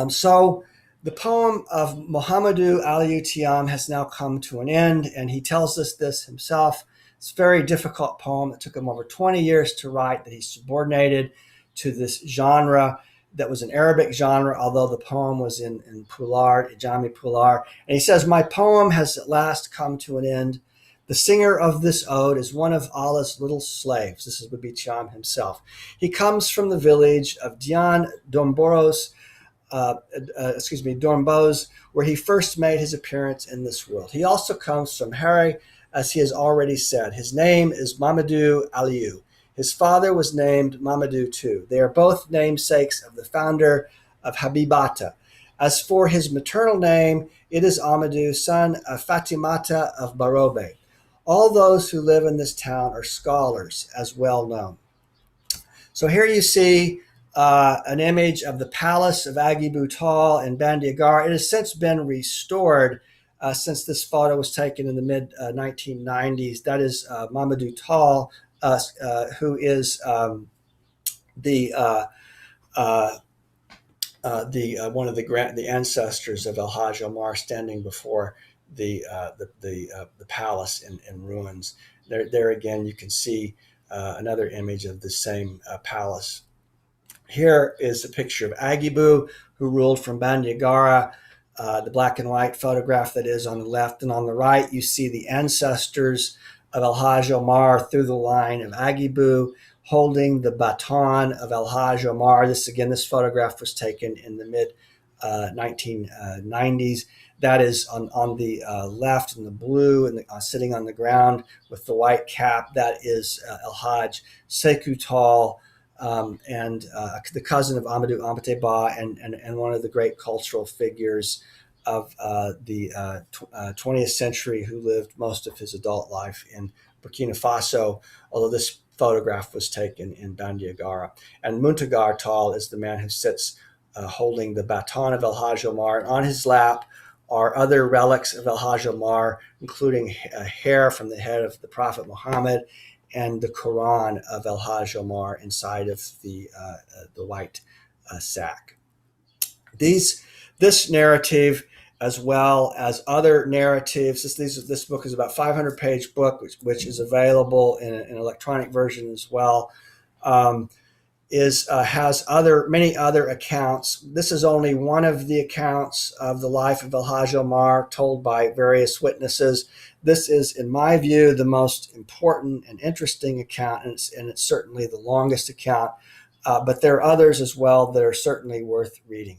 So the poem of Muhammadu Aliu Tyam has now come to an end, and he tells us this himself. It's a very difficult poem. It took him over 20 years to write, that he subordinated to this genre that was an Arabic genre, although the poem was in Pular, ajami Pular. And he says, my poem has at last come to an end. The singer of this ode is one of Allah's little slaves. This would be Tyam himself. He comes from the village of Dian Domboros, Dornbos, where he first made his appearance in this world. He also comes from Harry, as he has already said. His name is Muhammadu Aliu. His father was named Muhammadu too. They are both namesakes of the founder of Habibata. As for his maternal name, it is Amadou, son of Fatimata of Barobe. All those who live in this town are scholars, as well known. So here you see an image of the palace of Agibu Taal in Bandiagara. It has since been restored since this photo was taken in the mid-1990s. That is Muhammadu Taal, who is one of the ancestors of Al-Hajj Umar, standing before the palace in ruins. There again, you can see another image of the same palace. Here is a picture of Agibu, who ruled from Bandiagara. The black and white photograph that is on the left, and on the right you see the ancestors of Al-Hajj Umar through the line of Agibu, holding the baton of Al-Hajj Umar. This photograph was taken in the mid-1990s. That is on the left in the blue, and sitting on the ground with the white cap. That is Al-Hajj Sekou Taal, and the cousin of Amadou Ampete Ba, and one of the great cultural figures of the 20th century, who lived most of his adult life in Burkina Faso, although this photograph was taken in Bandiagara. And Muntagar Taal is the man who sits holding the baton of Al-Hajj Umar. And on his lap, are other relics of Al-Hajj Umar, including a hair from the head of the Prophet Muhammad and the Quran of Al-Hajj Umar inside of the white sack. This narrative, as well as other narratives, this book is about a 500-page book, which is available in an electronic version as well. Has many other accounts. This is only one of the accounts of the life of Al-Hajj Umar told by various witnesses. This is, in my view, the most important and interesting account, and it's certainly the longest account. But there are others as well that are certainly worth reading.